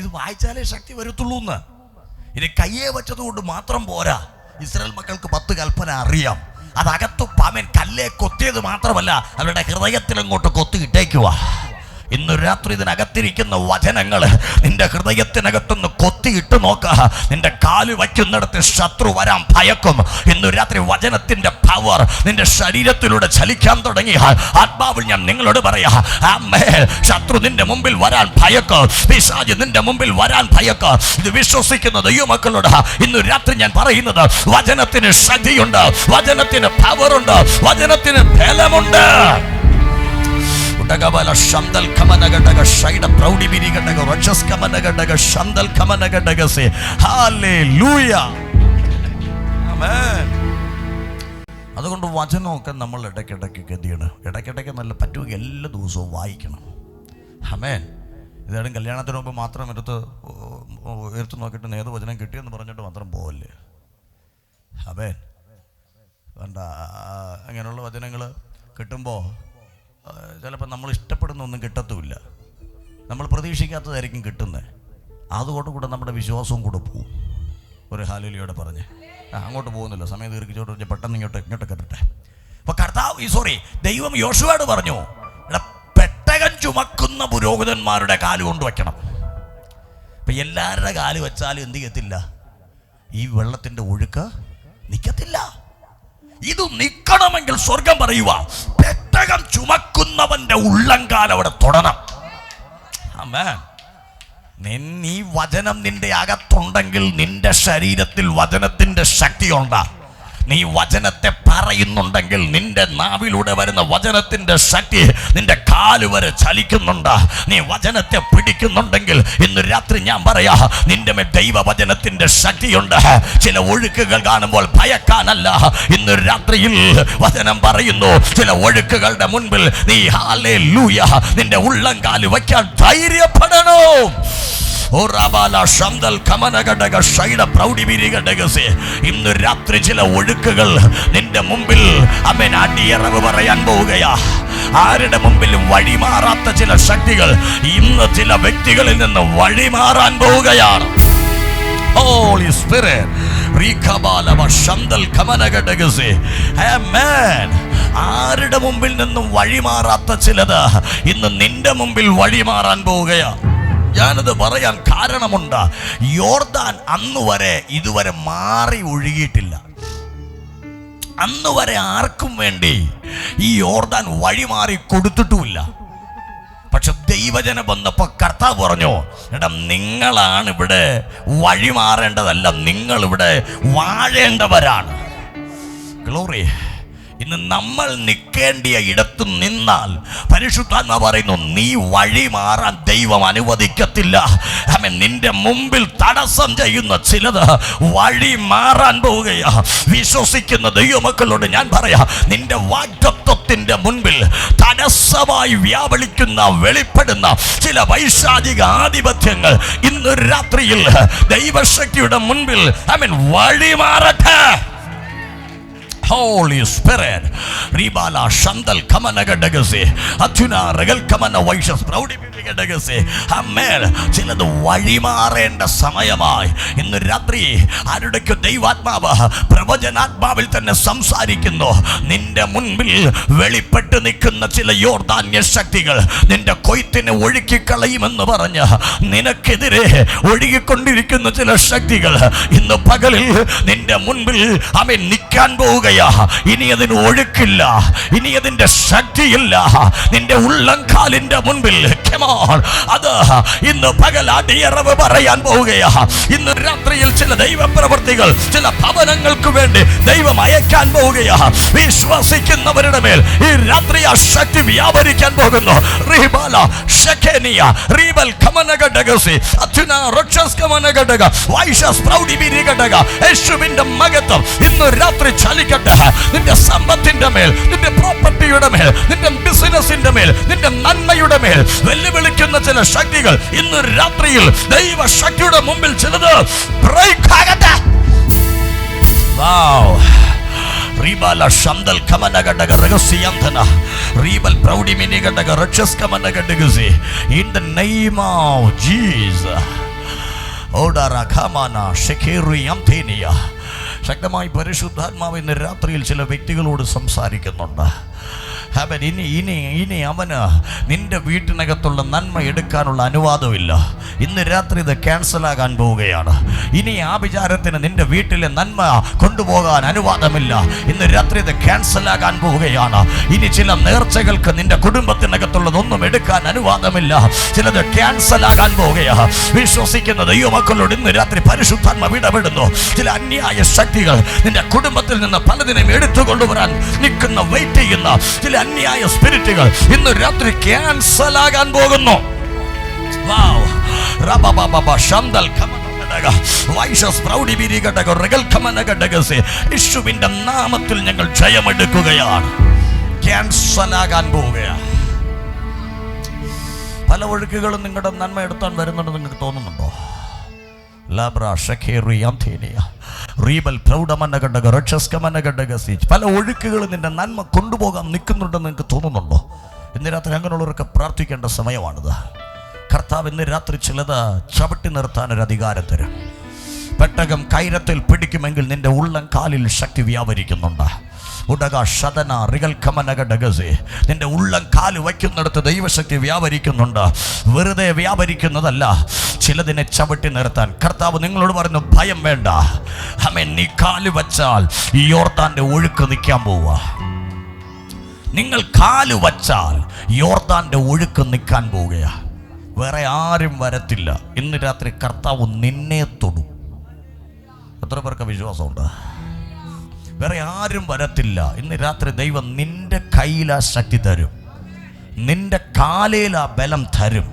ഇത് വായിച്ചാലേ ശക്തി വരത്തുള്ളൂ എന്ന്. ഇനി കയ്യെ വെച്ചതുകൊണ്ട് മാത്രം പോരാ. ഇസ്രായേൽ മക്കൾക്ക് 10 കൽപ്പന അറിയാം. അതകത്ത് പാമൻ കല്ലേ കൊത്തിയത് മാത്രമല്ല, അവരുടെ ഹൃദയത്തിലങ്ങോട്ട് കൊത്തിയിട്ടേക്കുവാ. ഇന്ന് രാത്രി ഇതിനകത്തിരിക്കുന്ന വചനങ്ങൾ നിന്റെ ഹൃദയത്തിനകത്തൊന്ന് കൊത്തിയിട്ട് നോക്ക. നിന്റെ കാല് വയ്ക്കുന്നിടത്ത് ശത്രു വരാൻ ഭയക്കും. ഇന്ന് രാത്രി വചനത്തിന്റെ പവർ നിന്റെ ശരീരത്തിലൂടെ ചലിക്കാൻ തുടങ്ങിയാൽ ആത്മാവിൽ ഞാൻ നിങ്ങളോട് പറയാ, ആമേൻ, ശത്രു നിന്റെ മുമ്പിൽ വരാൻ ഭയക്കും, പിശാച് നിന്റെ മുമ്പിൽ വരാൻ ഭയക്കും. ഇത് വിശ്വസിക്കുന്ന ദൈവമക്കളോട് ഇന്ന് രാത്രി ഞാൻ പറയുന്നത്, വചനത്തിന് ശക്തിയുണ്ട്, വചനത്തിന് പവറുണ്ട്, വചനത്തിന് ബലമുണ്ട്. ശന്തൽ കമനഘടക ശൈഡ പ്രൗഢിബിരി ഘടക റക്ഷസ് കമനഘടക ശന്തൽ കമനഘടകസേ. ഹല്ലേലൂയ. ആമേൻ. അതുകൊണ്ട് വചനമൊക്കെ നമ്മൾ ഇടയ്ക്കിടയ്ക്ക് ഗതിയാണ്. ഇടയ്ക്കിടയ്ക്ക് നല്ല പറ്റുമെങ്കിൽ എല്ലാ ദിവസവും വായിക്കണം. ആമേൻ. ഇതാരും കല്യാണത്തിന് മുമ്പ് മാത്രം എടുത്ത് നോക്കിയിട്ട് ഏത് വചനം കിട്ടിയെന്ന് പറഞ്ഞിട്ട് മാത്രം പോവല്ലേ. ആമേൻ. വേണ്ട, അങ്ങനെയുള്ള വചനങ്ങൾ കിട്ടുമ്പോൾ ചിലപ്പോൾ നമ്മൾ ഇഷ്ടപ്പെടുന്ന ഒന്നും കിട്ടത്തുമില്ല, നമ്മൾ പ്രതീക്ഷിക്കാത്തതായിരിക്കും കിട്ടുന്നത്. അതുകൊണ്ട് കൂടെ നമ്മുടെ വിശ്വാസവും കൂടെ പോവും. ഒരു ഹല്ലേലൂയയോടെ പറഞ്ഞ് അങ്ങോട്ട് പോകുന്നില്ല, സമയം ദീർഘിച്ചോട്ട് പെട്ടെന്ന് ഇങ്ങോട്ട് കെട്ടട്ടെ. അപ്പോൾ ദൈവം യോശുവയോട് പറഞ്ഞു, പെട്ടകം ചുമക്കുന്ന പുരോഹിതന്മാരുടെ കാല് കൊണ്ടുവയ്ക്കണം. അപ്പം എല്ലാവരുടെ കാല് വെച്ചാലും എന്ത് ചെയ്യത്തില്ല, ഈ വെള്ളത്തിൻ്റെ ഒഴുക്ക് നിൽക്കത്തില്ല. ഇത് നിൽക്കണമെങ്കിൽ സ്വർഗം പറയുക, പെട്ടകം ചുമക്കുന്നവന്റെ ഉള്ളങ്കാൽ അവിടെ തൊടണം. ആമേൻ. നീ വചനം നിന്റെ അകത്തുണ്ടെങ്കിൽ നിന്റെ ശരീരത്തിൽ വചനത്തിന്റെ ശക്തിയുണ്ട്. നീ വചനത്തെ പറയുന്നുണ്ടെങ്കിൽ നിന്റെ നാവിലൂടെ വരുന്ന വചനത്തിന്റെ ശക്തി നിന്റെ കാല് വരെ ചലിക്കുന്നുണ്ട്. നീ വചനത്തെ പിടിക്കുന്നുണ്ടെങ്കിൽ ഇന്ന് രാത്രി ഞാൻ പറയാ, നിന്റെ മേൽ ദൈവവചനത്തിന്റെ ശക്തിയുണ്ട്. ചില ഒഴുക്കുകൾ കാണുമ്പോൾ ഭയക്കാനല്ല, ഇന്ന് രാത്രിയിൽ വചനം പറയുന്നു, ചില ഒഴുക്കുകളുടെ മുൻപിൽ നീ ഹല്ലേലൂയ നിന്റെ ഉള്ളങ്കാല് വയ്ക്കാൻ ധൈര്യപ്പെടണം. ഇന്ന് രാത്രി ചില ഒഴുക്കുകൾ നിന്റെ മുമ്പിൽ അടിയറവ് പറയാൻ പോവുകയാ. ആരുടെ മുമ്പിലും വഴിമാറാത്ത ചില ശക്തികൾ ഇന്ന് ചില വ്യക്തികളിൽ നിന്ന് വഴിമാറാൻ പോവുകയാണ്. Holy Spirit, Amen. ആരുടെ മുമ്പിൽ നിന്നും വഴിമാറാത്ത ചിലത് ഇന്ന് നിന്റെ മുമ്പിൽ വഴിമാറാൻ പോവുകയാണ്. ഞാനത് പറയാൻ കാരണമുണ്ട്. യോർദാൻ ഇതുവരെ മാറി ഒഴുകിയിട്ടില്ല. അന്ന് വരെ ആർക്കും വേണ്ടി ഈ യോർദാൻ വഴിമാറി കൊടുത്തിട്ടുമില്ല. പക്ഷെ ദൈവജനം വന്നപ്പോ കർത്താവ് പറഞ്ഞു, എടാ നിങ്ങളാണ് ഇവിടെ വഴിമാറേണ്ടതല്ല, നിങ്ങൾ ഇവിടെ വാഴേണ്ടവരാണ്. ഗ്ലോറി. ഇന്ന് നമ്മൾ നിൽക്കേണ്ടിയ ഇടത്ത് നിന്നാൽ പരിശുദ്ധാത്മാവ് പറയുന്നു, നീ വഴി മാറാൻ ദൈവം അനുവദിക്കത്തില്ല. നിന്റെ മുമ്പിൽ തടസ്സം ചെയ്യുന്ന ചിലത് വഴി മാറാൻ പോവുകയാ. വിശ്വസിക്കുന്ന ദൈവമക്കളോട് ഞാൻ പറയാ, നിന്റെ വാഗ്ദത്തത്തിന്റെ മുൻപിൽ തടസ്സമായി വ്യാപരിക്കുന്ന വെളിപ്പെടുന്ന ചില വൈശാചിക ആധിപത്യങ്ങൾ ഇന്ന് രാത്രിയിൽ ദൈവശക്തിയുടെ മുൻപിൽ വഴി മാറട്ടെ. Holy Spirit, Ribala Shandal Kamanagadagase, Atuna Regal Kamana Vaishas Proudigadagase, Amen. ചിലത് വഴിമാറേണ്ട സമയമായി ഇന്ന് രാത്രി ആരുടെയൊക്കെ ദൈവാത്മാവ് പ്രവചനാത്മാവിൽ തന്നെ സംസാരിക്കുന്നു. നിന്റെ മുൻപിൽ വെളിപ്പെട്ട് നിൽക്കുന്ന ചില യോർദാന്യ ശക്തികൾ നിന്റെ കൊയ്ത്തിനെ ഒഴുക്കിക്കളയുമെന്ന് പറഞ്ഞ് നിനക്കെതിരെ ഒഴുകിക്കൊണ്ടിരിക്കുന്ന ചില ശക്തികൾ ഇന്ന് പകലിൽ നിന്റെ മുൻപിൽ അവൻ നിൽക്കാൻ പോവുകയാണ്. ഇനി അതിന് ഒഴുക്കില്ല, ഇനി അതിന്റെ ശക്തിയില്ല. നിന്റെ ഉള്ളംകാലിന്റെ മുൻപിൽ അത് ഇന്ന് പകൽ അടിയറവ് പറയാൻ പോവുകയാ. ഇന്ന് രാത്രിയിൽ ചില ദൈവപ്രവൃത്തികൾ ചില ഭവനങ്ങൾക്ക് വേണ്ടി ദൈവം അയക്കാൻ പോവുകയാ. വിശ്വസിക്കുന്നവരുടെ മേൽ ഈ രാത്രി ആ ശക്തി വ്യാപരിക്കാൻ പോകുന്നു. യേശുവിന്റെ മഹത്വം ഇന്ന് രാത്രി ചലിക്കട്ടെ. നിന്റെ സമ്പത്തിന്റെ മേൽ, നിന്റെ പ്രോപ്പർട്ടിയുടെ മേൽ, നിന്റെ ബിസിനസിന്റെ മേൽ, നിന്റെ നന്മയുടെ മേൽ വെല്ലുവിളിക്കുന്ന ചില ശക്തികൾ ഇന്ന് രാത്രിയിൽ ദൈവശക്തിയുടെ മുമ്പിൽ ചിലത് ബ്രേക്ക് ആകട്ടെ. Ribala Shandal Kamanagadaga Regasiantana Ribal Proudiminigadaga Rachaskamanagadaguzi in the name of Jesus. Odara Kamana Shekiri Yamtenia. ശക്തമായി പരിശുദ്ധാത്മാവ് ഇന്ന് രാത്രിയിൽ ചില വ്യക്തികളോട് സംസാരിക്കുന്നുണ്ട്. ഇനി അവന് നിന്റെ വീട്ടിനകത്തുള്ള നന്മ എടുക്കാനുള്ള അനുവാദമില്ല. ഇന്ന് രാത്രി ഇത് ക്യാൻസലാകാൻ പോവുകയാണ്. ഇനി ആ വിചാരത്തിന് നിന്റെ വീട്ടിലെ നന്മ കൊണ്ടുപോകാൻ അനുവാദമില്ല. ഇന്ന് രാത്രി ഇത് ക്യാൻസലാകാൻ പോവുകയാണ്. ഇനി ചില നേർച്ചകൾക്ക് നിന്റെ കുടുംബത്തിനകത്തുള്ളതൊന്നും എടുക്കാൻ അനുവാദമില്ല. ചിലത് ക്യാൻസലാകാൻ പോവുകയാണ്. വിശ്വസിക്കുന്ന ദൈവമക്കളോട് ഇന്ന് രാത്രി പരിശുദ്ധാത്മാവ് ഇടപെടുന്നു. ചില അന്യായ ശക്തികൾ നിന്റെ കുടുംബത്തിൽ നിന്ന് പലതിനും എടുത്തുകൊണ്ടുവരാൻ നിൽക്കുന്ന വെയിറ്റ് ചെയ്യുന്ന ചില അന്യായ സ്പിരിറ്റുകൾ ഇന്ന് രാത്രി ക്യാൻസൽ ആകാൻ പോകുന്നു. യേശുവിന്റെ നാമത്തിൽ ഞങ്ങൾ ജയമെടുക്കുകയാണ്. ക്യാൻസൽ ആകാൻ പോവുകയാണ്. പല ഒഴുക്കുകളും നിങ്ങളുടെ നന്മ എടുത്താൻ വരുന്നുണ്ട് നിങ്ങൾക്ക് തോന്നുന്നുണ്ടോ? പല ഒഴുക്കുകളും നിന്റെ നന്മ കൊണ്ടുപോകാൻ നിൽക്കുന്നുണ്ടെന്ന് നിങ്ങൾക്ക് തോന്നുന്നുണ്ടോ? ഇന്ന് രാത്രി അങ്ങനെയുള്ളവരൊക്കെ പ്രാർത്ഥിക്കേണ്ട സമയമാണിത്. കർത്താവ് ഇന്ന് രാത്രി ചിലത് ചവിട്ടി നിർത്താൻ ഒരു അധികാരം തരും. പെട്ടകം കൈരത്തിൽ പിടിക്കുമെങ്കിൽ നിന്റെ ഉള്ളം കാലിൽ ശക്തി വ്യാപരിക്കുന്നുണ്ട്. നിന്റെ ഉള്ളം കാല് വയ്ക്കുന്നിടത്ത് ദൈവശക്തി വ്യാപരിക്കുന്നുണ്ട്. വെറുതെ വ്യാപരിക്കുന്നതല്ല, ചിലതിനെ ചവിട്ടി നിർത്താൻ കർത്താവ് നിങ്ങളോട് പറഞ്ഞു, ഭയം വേണ്ട. നീ കാല് വച്ചാൽ ഈ യോർദാന്റെ ഒഴുക്ക് നിൽക്കാൻ പോവുക. നിങ്ങൾ കാല് വച്ചാൽ യോർദാന്റെ ഒഴുക്ക് നിൽക്കാൻ പോവുകയാ. വേറെ ആരും വരത്തില്ല. ഇന്ന് രാത്രി കർത്താവ് നിന്നെ തൊടും. എത്ര പേർക്ക് വിശ്വാസമുണ്ട്? വേറെ ആരും വരത്തില്ല. ഇന്ന് രാത്രി ദൈവം നിന്റെ കയ്യിൽ ആ ശക്തി തരും, നിന്റെ കാലയിൽ ആ ബലം തരും.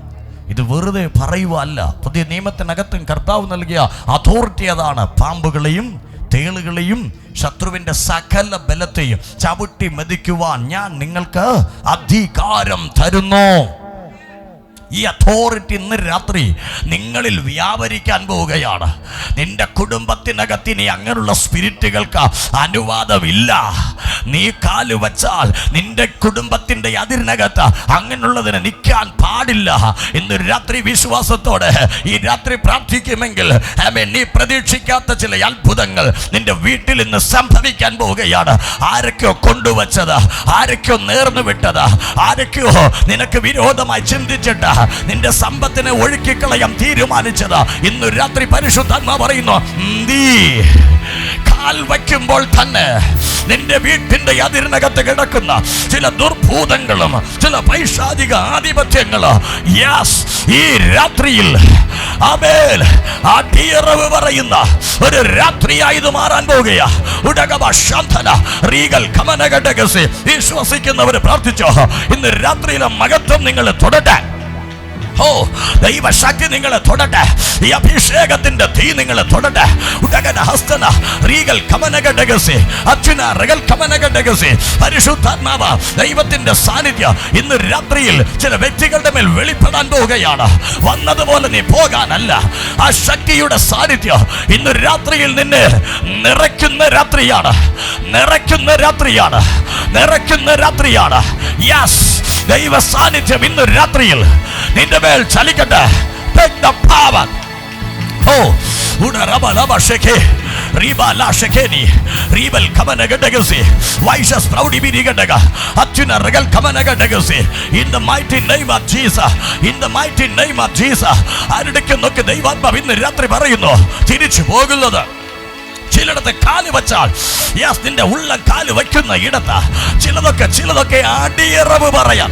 ഇത് വെറുതെ പറയുവല്ല. പുതിയ നിയമത്തിനകത്തും കർത്താവ് നൽകിയ അതോറിറ്റി അതാണ്. പാമ്പുകളെയും തേളുകളെയും ശത്രുവിന്റെ സകല ബലത്തെയും ചവിട്ടി മെതിക്കുവാൻ ഞാൻ നിങ്ങൾക്ക് അധികാരം തരുന്നു. ഈ അതോറിറ്റി ഇന്ന് രാത്രി നിങ്ങളിൽ വ്യാപരിക്കാൻ പോവുകയാണ്. നിന്റെ കുടുംബത്തിനകത്ത് ഇനി അങ്ങനെയുള്ള സ്പിരിറ്റുകൾക്ക് അനുവാദമില്ല. നീ കാല് വച്ചാൽ നിന്റെ കുടുംബത്തിന്റെ അതിരിനകത്ത് അങ്ങനെയുള്ളതിന് നിൽക്കാൻ പാടില്ല. ഇന്ന് രാത്രി വിശ്വാസത്തോടെ ഈ രാത്രി പ്രാർത്ഥിക്കുമെങ്കിൽ നീ പ്രതീക്ഷിക്കാത്ത ചില അത്ഭുതങ്ങൾ നിന്റെ വീട്ടിൽ ഇന്ന് സംഭവിക്കാൻ പോവുകയാണ്. ആരൊക്കെയോ കൊണ്ടുവച്ചത്, ആരൊക്കെയോ നേർന്നു വിട്ടത്, ആരൊക്കെയോ നിനക്ക് വിരോധമായി ചിന്തിച്ചിട്ട് നിന്റെ സമ്പത്തിനെ ഒഴുക്കിക്കളയാൻ തീരുമാനിച്ചത്, ഇന്ന് രാത്രി പരിശുദ്ധാത്മാവ് പറയുന്നു, നീ കാൽ വയ്ക്കുമ്പോൾ തന്നെ നിന്റെ വീട്ടിന്റെ അതിരിനകത്ത് കിടക്കുന്ന ചില ദുർഭൂതങ്ങളും ചില പൈശാചിക ആധിപത്യങ്ങളും ഈ രാത്രിയിൽ അടിയറവ് പറയുന്ന ഒരു രാത്രിയായത് മാറാൻ പോകുകയാ. വിശ്വസിക്കുന്നവർ പ്രാർത്ഥിച്ചോ, ഇന്ന് രാത്രിയിലെ മഹത്വം നിങ്ങൾ തൊടട്ടെ. ദൈവശക്തി നിങ്ങളെ തൊടട്ടെ. ഈ അഭിഷേകത്തിന്റെ തീ നിങ്ങളെ തൊടട്ടെ. പരിശുദ്ധാത്മാവ് ദൈവത്തിന്റെ സാന്നിധ്യം ഇന്ന് രാത്രിയിൽ ചില വ്യക്തികളുടെ മേൽ വെളിപ്പെടാൻ പോവുകയാണ്. വന്നതുപോലെ നീ പോകാനല്ല, ആ ശക്തിയുടെ സാന്നിധ്യം ഇന്ന് രാത്രിയിൽ നിന്നെ നിറയ്ക്കുന്ന രാത്രിയാണ്, നിറയ്ക്കുന്ന രാത്രിയാണ്, നിറയ്ക്കുന്ന രാത്രിയാണ്. യെസ്, ദൈവ സാന്നിധ്യം ഇന്ന് രാത്രിയിൽ നിന്റെ മേൽ ചലിക്കട്ടെ. Take the power. In the mighty name of Jesus, in the mighty name of Jesus. ആരുടെയൊക്കെ നോക്കി ദൈവാത്മാവ് ഇന്ന് രാത്രി പറയുന്നു, തിരിച്ചു പോകുന്നത് ചിലടത്ത് കാല് വച്ചാൽ നിന്റെ ഉള്ള കാല് വയ്ക്കുന്ന ഇടത്ത് ചിലതൊക്കെ അടിയറവ് പറയാം.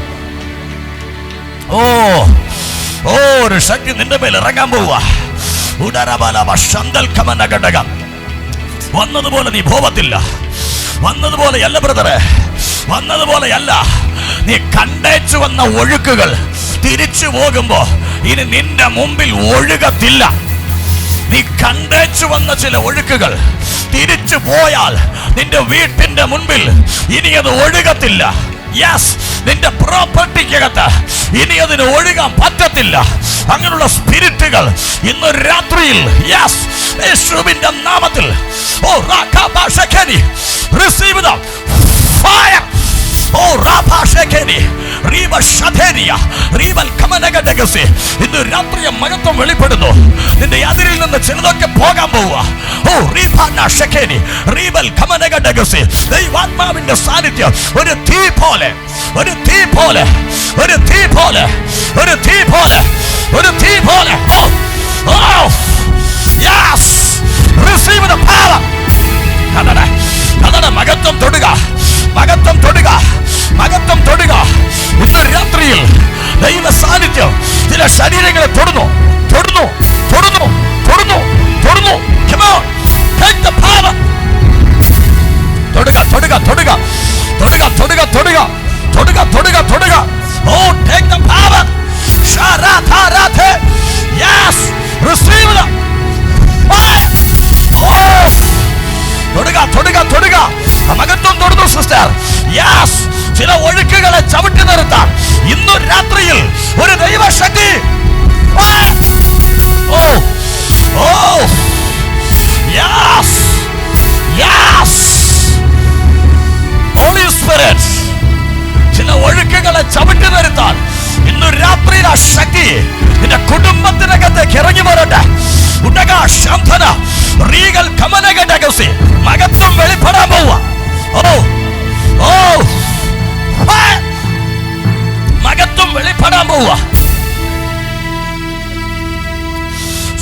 ഒരു ശക്തി നിന്റെ മേൽ ഇറങ്ങാൻ പോവുക. വന്നതുപോലെ നീ പോവത്തില്ല. വന്നതുപോലെയല്ല ബ്രദറെ, വന്നതുപോലെയല്ല. നീ കണ്ടേച്ചു വന്ന ഒഴുക്കുകൾ തിരിച്ചു പോകുമ്പോ ഇനി നിന്റെ മുമ്പിൽ ഒഴുകത്തില്ല. നീ കണ്ടേച്ചു വന്ന ചില ഒഴുക്കുകൾ തിരിച്ചു പോയാൽ നിന്റെ വീട്ടിന്റെ മുൻപിൽ ഇനി അത് ഒഴുകത്തില്ല. യെസ്, നിന്റെ പ്രോപ്പർട്ടിക്കകത്ത് ഇനി അതിന് ഒഴുകാൻ പറ്റത്തില്ല. അങ്ങനെയുള്ള സ്പിരിറ്റുകൾ ഇന്ന് രാത്രിയിൽ യേശുവിന്റെ നാമത്തിൽ receive the fire. ഇന്ന് രാത്രി മഹത്വം വെളിപ്പെടുന്നു. നിന്റെ അതിരിൽ നിന്ന് ചിലതൊക്കെ പോകാൻ പോവുക. ദൈവാത്മാവിന്റെ സാന്നിധ്യം ഒരു തീ പോലെ, ഒരു തീ പോലെ, ഒരു തീ പോലെ, ഒരു തീ പോലെ, ഒരു തീ പോലെ. Receive the power. മഹത്വം തൊടുക, മഹത്വം തൊടുക, മഹത്വം തൊടുക. ഇന്ന് രാത്രിയിൽ ദൈവ സാന്നിധ്യം ചില ശരീരങ്ങളെ തൊടുന്നു, തൊടുന്നു, തൊടുന്നു, തൊടുന്നു, തൊടുന്നു. Come on, take the power. Thoduka, Thoduka, Thoduka, Thoduka, Thoduka, Thoduka, Thoduka, Thoduka, Thoduka. Take the power. Sharatharate. Yes, receive the fire. തൊടുക, തൊടുക, തൊടുക. മഹത്വം തൊടുന്നു സിസ്റ്റർ. യെസ്, ചില ഒഴുക്കുകളെ ചവിട്ടി നിർത്താൻ ഇന്നു രാത്രിയിൽ ഒരു ദൈവശക്തി. ഹോളി സ്പിരിറ്റ് ചില ഒഴുക്കുകളെ ചവിട്ടി നിർത്താൻ ഇന്നു രാത്രിയിൽ ആ ശക്തി നിന്റെ കുടുംബത്തിനകത്തേക്ക് ഇറങ്ങി വരട്ടെ. മഹത്വം വെളിപ്പെടാൻ പോവുക. മഹത്വം വെളിപ്പെടാൻ പോവുക.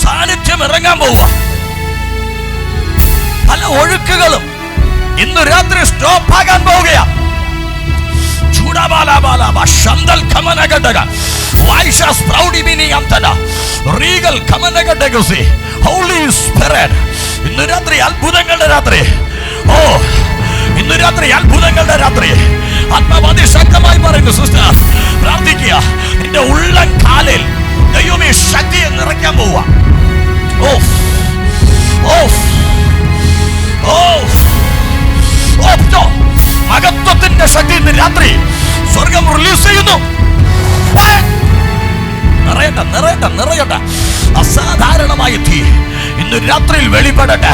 സാന്നിധ്യം ഇറങ്ങാൻ പോവുക. പല ഒഴുക്കുകളും ഇന്ന് രാത്രി സ്റ്റോപ്പ് ആകാൻ പോവുകയാ. ഇന്ന് രാത്രി അത്ഭുതങ്ങളുടെ രാത്രി. ഇന്ന് രാത്രി അത്ഭുതങ്ങളുടെ രാത്രി. ആത്മാവാദി ശക്തമായി പറയുന്നു സിസ്റ്റർ, പ്രാർത്ഥിക്കുക. നിന്റെ ഉള്ളം കാലിൽ ദൈവമേ ശക്തിയെ നിറയ്ക്കാൻ പോവുക. മഹത്വത്തിന്റെ ശക്തി ഇന്ന് രാത്രി സ്വർഗം റിലീസ് ചെയ്യുന്നു. നിറയട്ടെ, നിറയട്ടെ, നിറയട്ടെ. അസാധാരണമായ തീ ഇന്ന് രാത്രിയിൽ വെളിപ്പെടട്ടെ.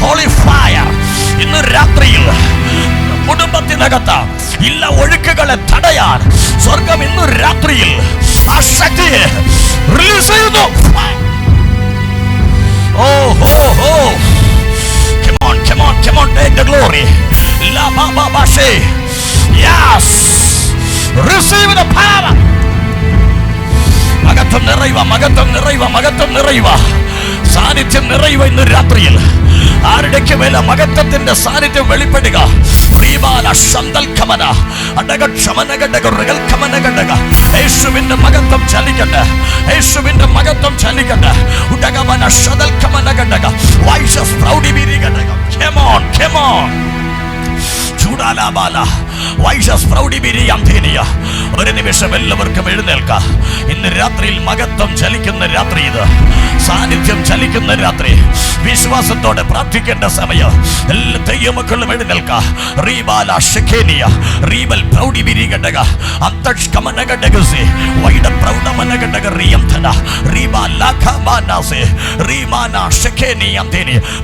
ഹോളി ഫയർ ഇന്ന് രാത്രിയിൽ കുടുംബത്തിനകത്ത് ഇല്ല ഒഴുക്കുകളെ തടയാൻ സ്വർഗം ഇന്ന് രാത്രിയിൽ ആ ശക്തിയെ റിലീസ് ചെയ്യുന്നു. Oh, oh, oh. Come on, come on, come on, take the glory. La ba ba ba she. Yes. Receive the power. മകത്വം നിറയുക, മകത്വം നിറയുക, മകത്വം നിറയുക, സാന്നിധ്യം നിറയുക ഇന്ന് രാത്രിയിൽ. ആരുടെക്ക് മേല മകത്വത്തിന്റെ സാന്നിധ്യം വെളിപ്പെടുക. യേശുവിന്റെ മകത്വം ചലിക്കട്ടെ, യേശുവിന്റെ മകത്വം ചലിക്കട്ടെ. Come on, come on. ഒരു നിമിഷം എല്ലാവർക്കും എഴുന്നേൽക്കാം. ഇന്ന് രാത്രിയിൽ മകത്വം ചലിക്കുന്ന രാത്രി, ഇത് സാന്നിധ്യം ചലിക്കുന്ന രാത്രി. വിശ്വാസത്തോടെ പ്രാർത്ഥിക്കേണ്ട സമയം. എല്ലാ ദൈവമക്കളും എഴുന്നേൽക്കാം.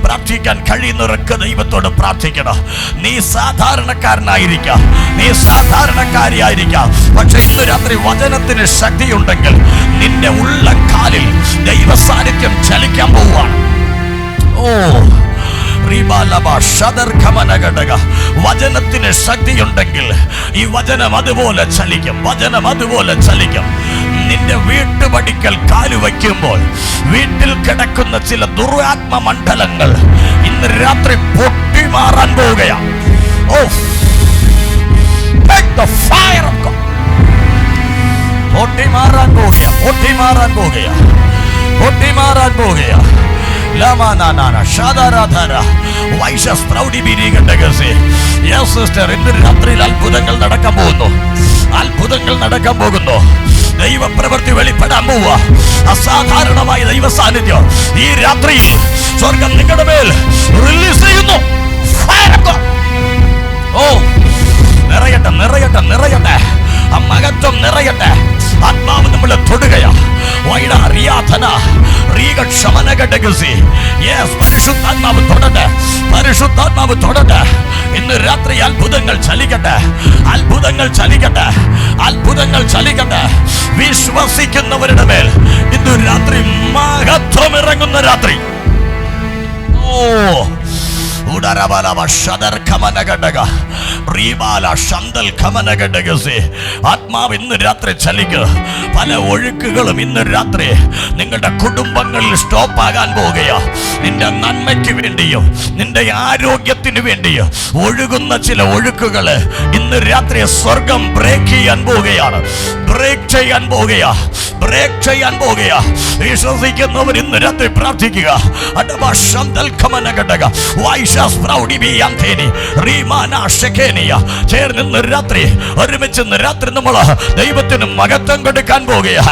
പ്രാർത്ഥിക്കാൻ കഴിയുന്നവരൊക്കെ ദൈവത്തോട് പ്രാർത്ഥിക്കണം. നീ സാധാരണക്കാരനായിരിക്കാം, നീ സാധാരണക്കാരിയായിരിക്കാം, പക്ഷെ ഇന്ന് രാത്രി വചനത്തിന് ശക്തിയുണ്ടെങ്കിൽ നിന്റെ ഉള്ളക്കാലിൽ ദൈവ സാന്നിധ്യം ചലിക്കാൻ പോവുകയാണ്. വചനത്തിന് ശക്തിയുണ്ടെങ്കിൽ ഈ വചനം അതുപോലെ ചലിക്കും, വചനം അതുപോലെ ചലിക്കും. നിന്റെ വീട്ടുപടിക്കൽ കാലുവയ്ക്കുമ്പോൾ വീട്ടിൽ കിടക്കുന്ന ചില ദുരാത്മ മണ്ഡലങ്ങൾ ഇന്ന് രാത്രി പൊട്ടിമാറാൻ പോവുകയാണ്. പൊട്ടിമാറാൻ പോവുകയാ, പൊട്ടിമാറാൻ പോവുകയാ, പൊട്ടിമാറാൻ പോവുകയാ. ഇന്ന് രാത്രിയിൽ അത്ഭുതങ്ങൾ നടക്കാൻ പോകുന്നു, അത്ഭുതങ്ങൾ നടക്കാൻ പോകുന്നു. ദൈവപ്രവൃത്തി വെളിപ്പെടാൻ പോവുക. അസാധാരണമായ ദൈവ സാന്നിധ്യം ഈ രാത്രിയിൽ സ്വർഗം നിങ്ങളുടെ മേൽ റിലീസ് ചെയ്യുന്നു. നിറയട്ടെ, നിറയട്ടെ, നിറയട്ടെ, ആ മകത്വം നിറയട്ടെ. ആത്മാവ് നമ്മളെ തൊടുകയാ. പരിശുദ്ധാത്മാവ് തൊടട്ടെ, പരിശുദ്ധാത്മാവ് തൊടട്ടെ. ഇന്ന് രാത്രി അത്ഭുതങ്ങൾ ചലിക്കട്ടെ, അത്ഭുതങ്ങൾ ചലിക്കട്ടെ, അത്ഭുതങ്ങൾ ചലിക്കട്ടെ. വിശ്വസിക്കുന്നവരുടെ മേൽ ഇന്ന് രാത്രി മഹത്വം ഇറങ്ങുന്ന രാത്രി. ആത്മാവ് ഇന്ന് രാത്രി ചലിക്കുക. പല ഒഴുക്കുകളും ഇന്ന് രാത്രി നിങ്ങളുടെ കുടുംബങ്ങളിൽ സ്റ്റോപ്പ് ആകാൻ പോവുകയോ, നിന്റെ നന്മയ്ക്ക് വേണ്ടിയോ നിന്റെ ആരോഗ്യത്തിന് വേണ്ടിയോ ഒഴുകുന്ന ചില ഒഴുക്കുകൾ ഇന്ന് രാത്രി സ്വർഗം ബ്രേക്ക് ചെയ്യാൻ പോവുകയാണ്, ബ്രേക്ക് ചെയ്യാൻ പോവുകയാ, ബ്രേക്ക് ചെയ്യാൻ പോവുകയാ. വിശ്വസിക്കുന്നവർ ഇന്ന് രാത്രി പ്രാർത്ഥിക്കുക. ചേർന്ന് രാത്രി ഒരുമിച്ച് രാത്രി നമ്മൾ ദൈവത്തിന് മഹത്വം കൊടുക്കാൻ പോവുകയാ.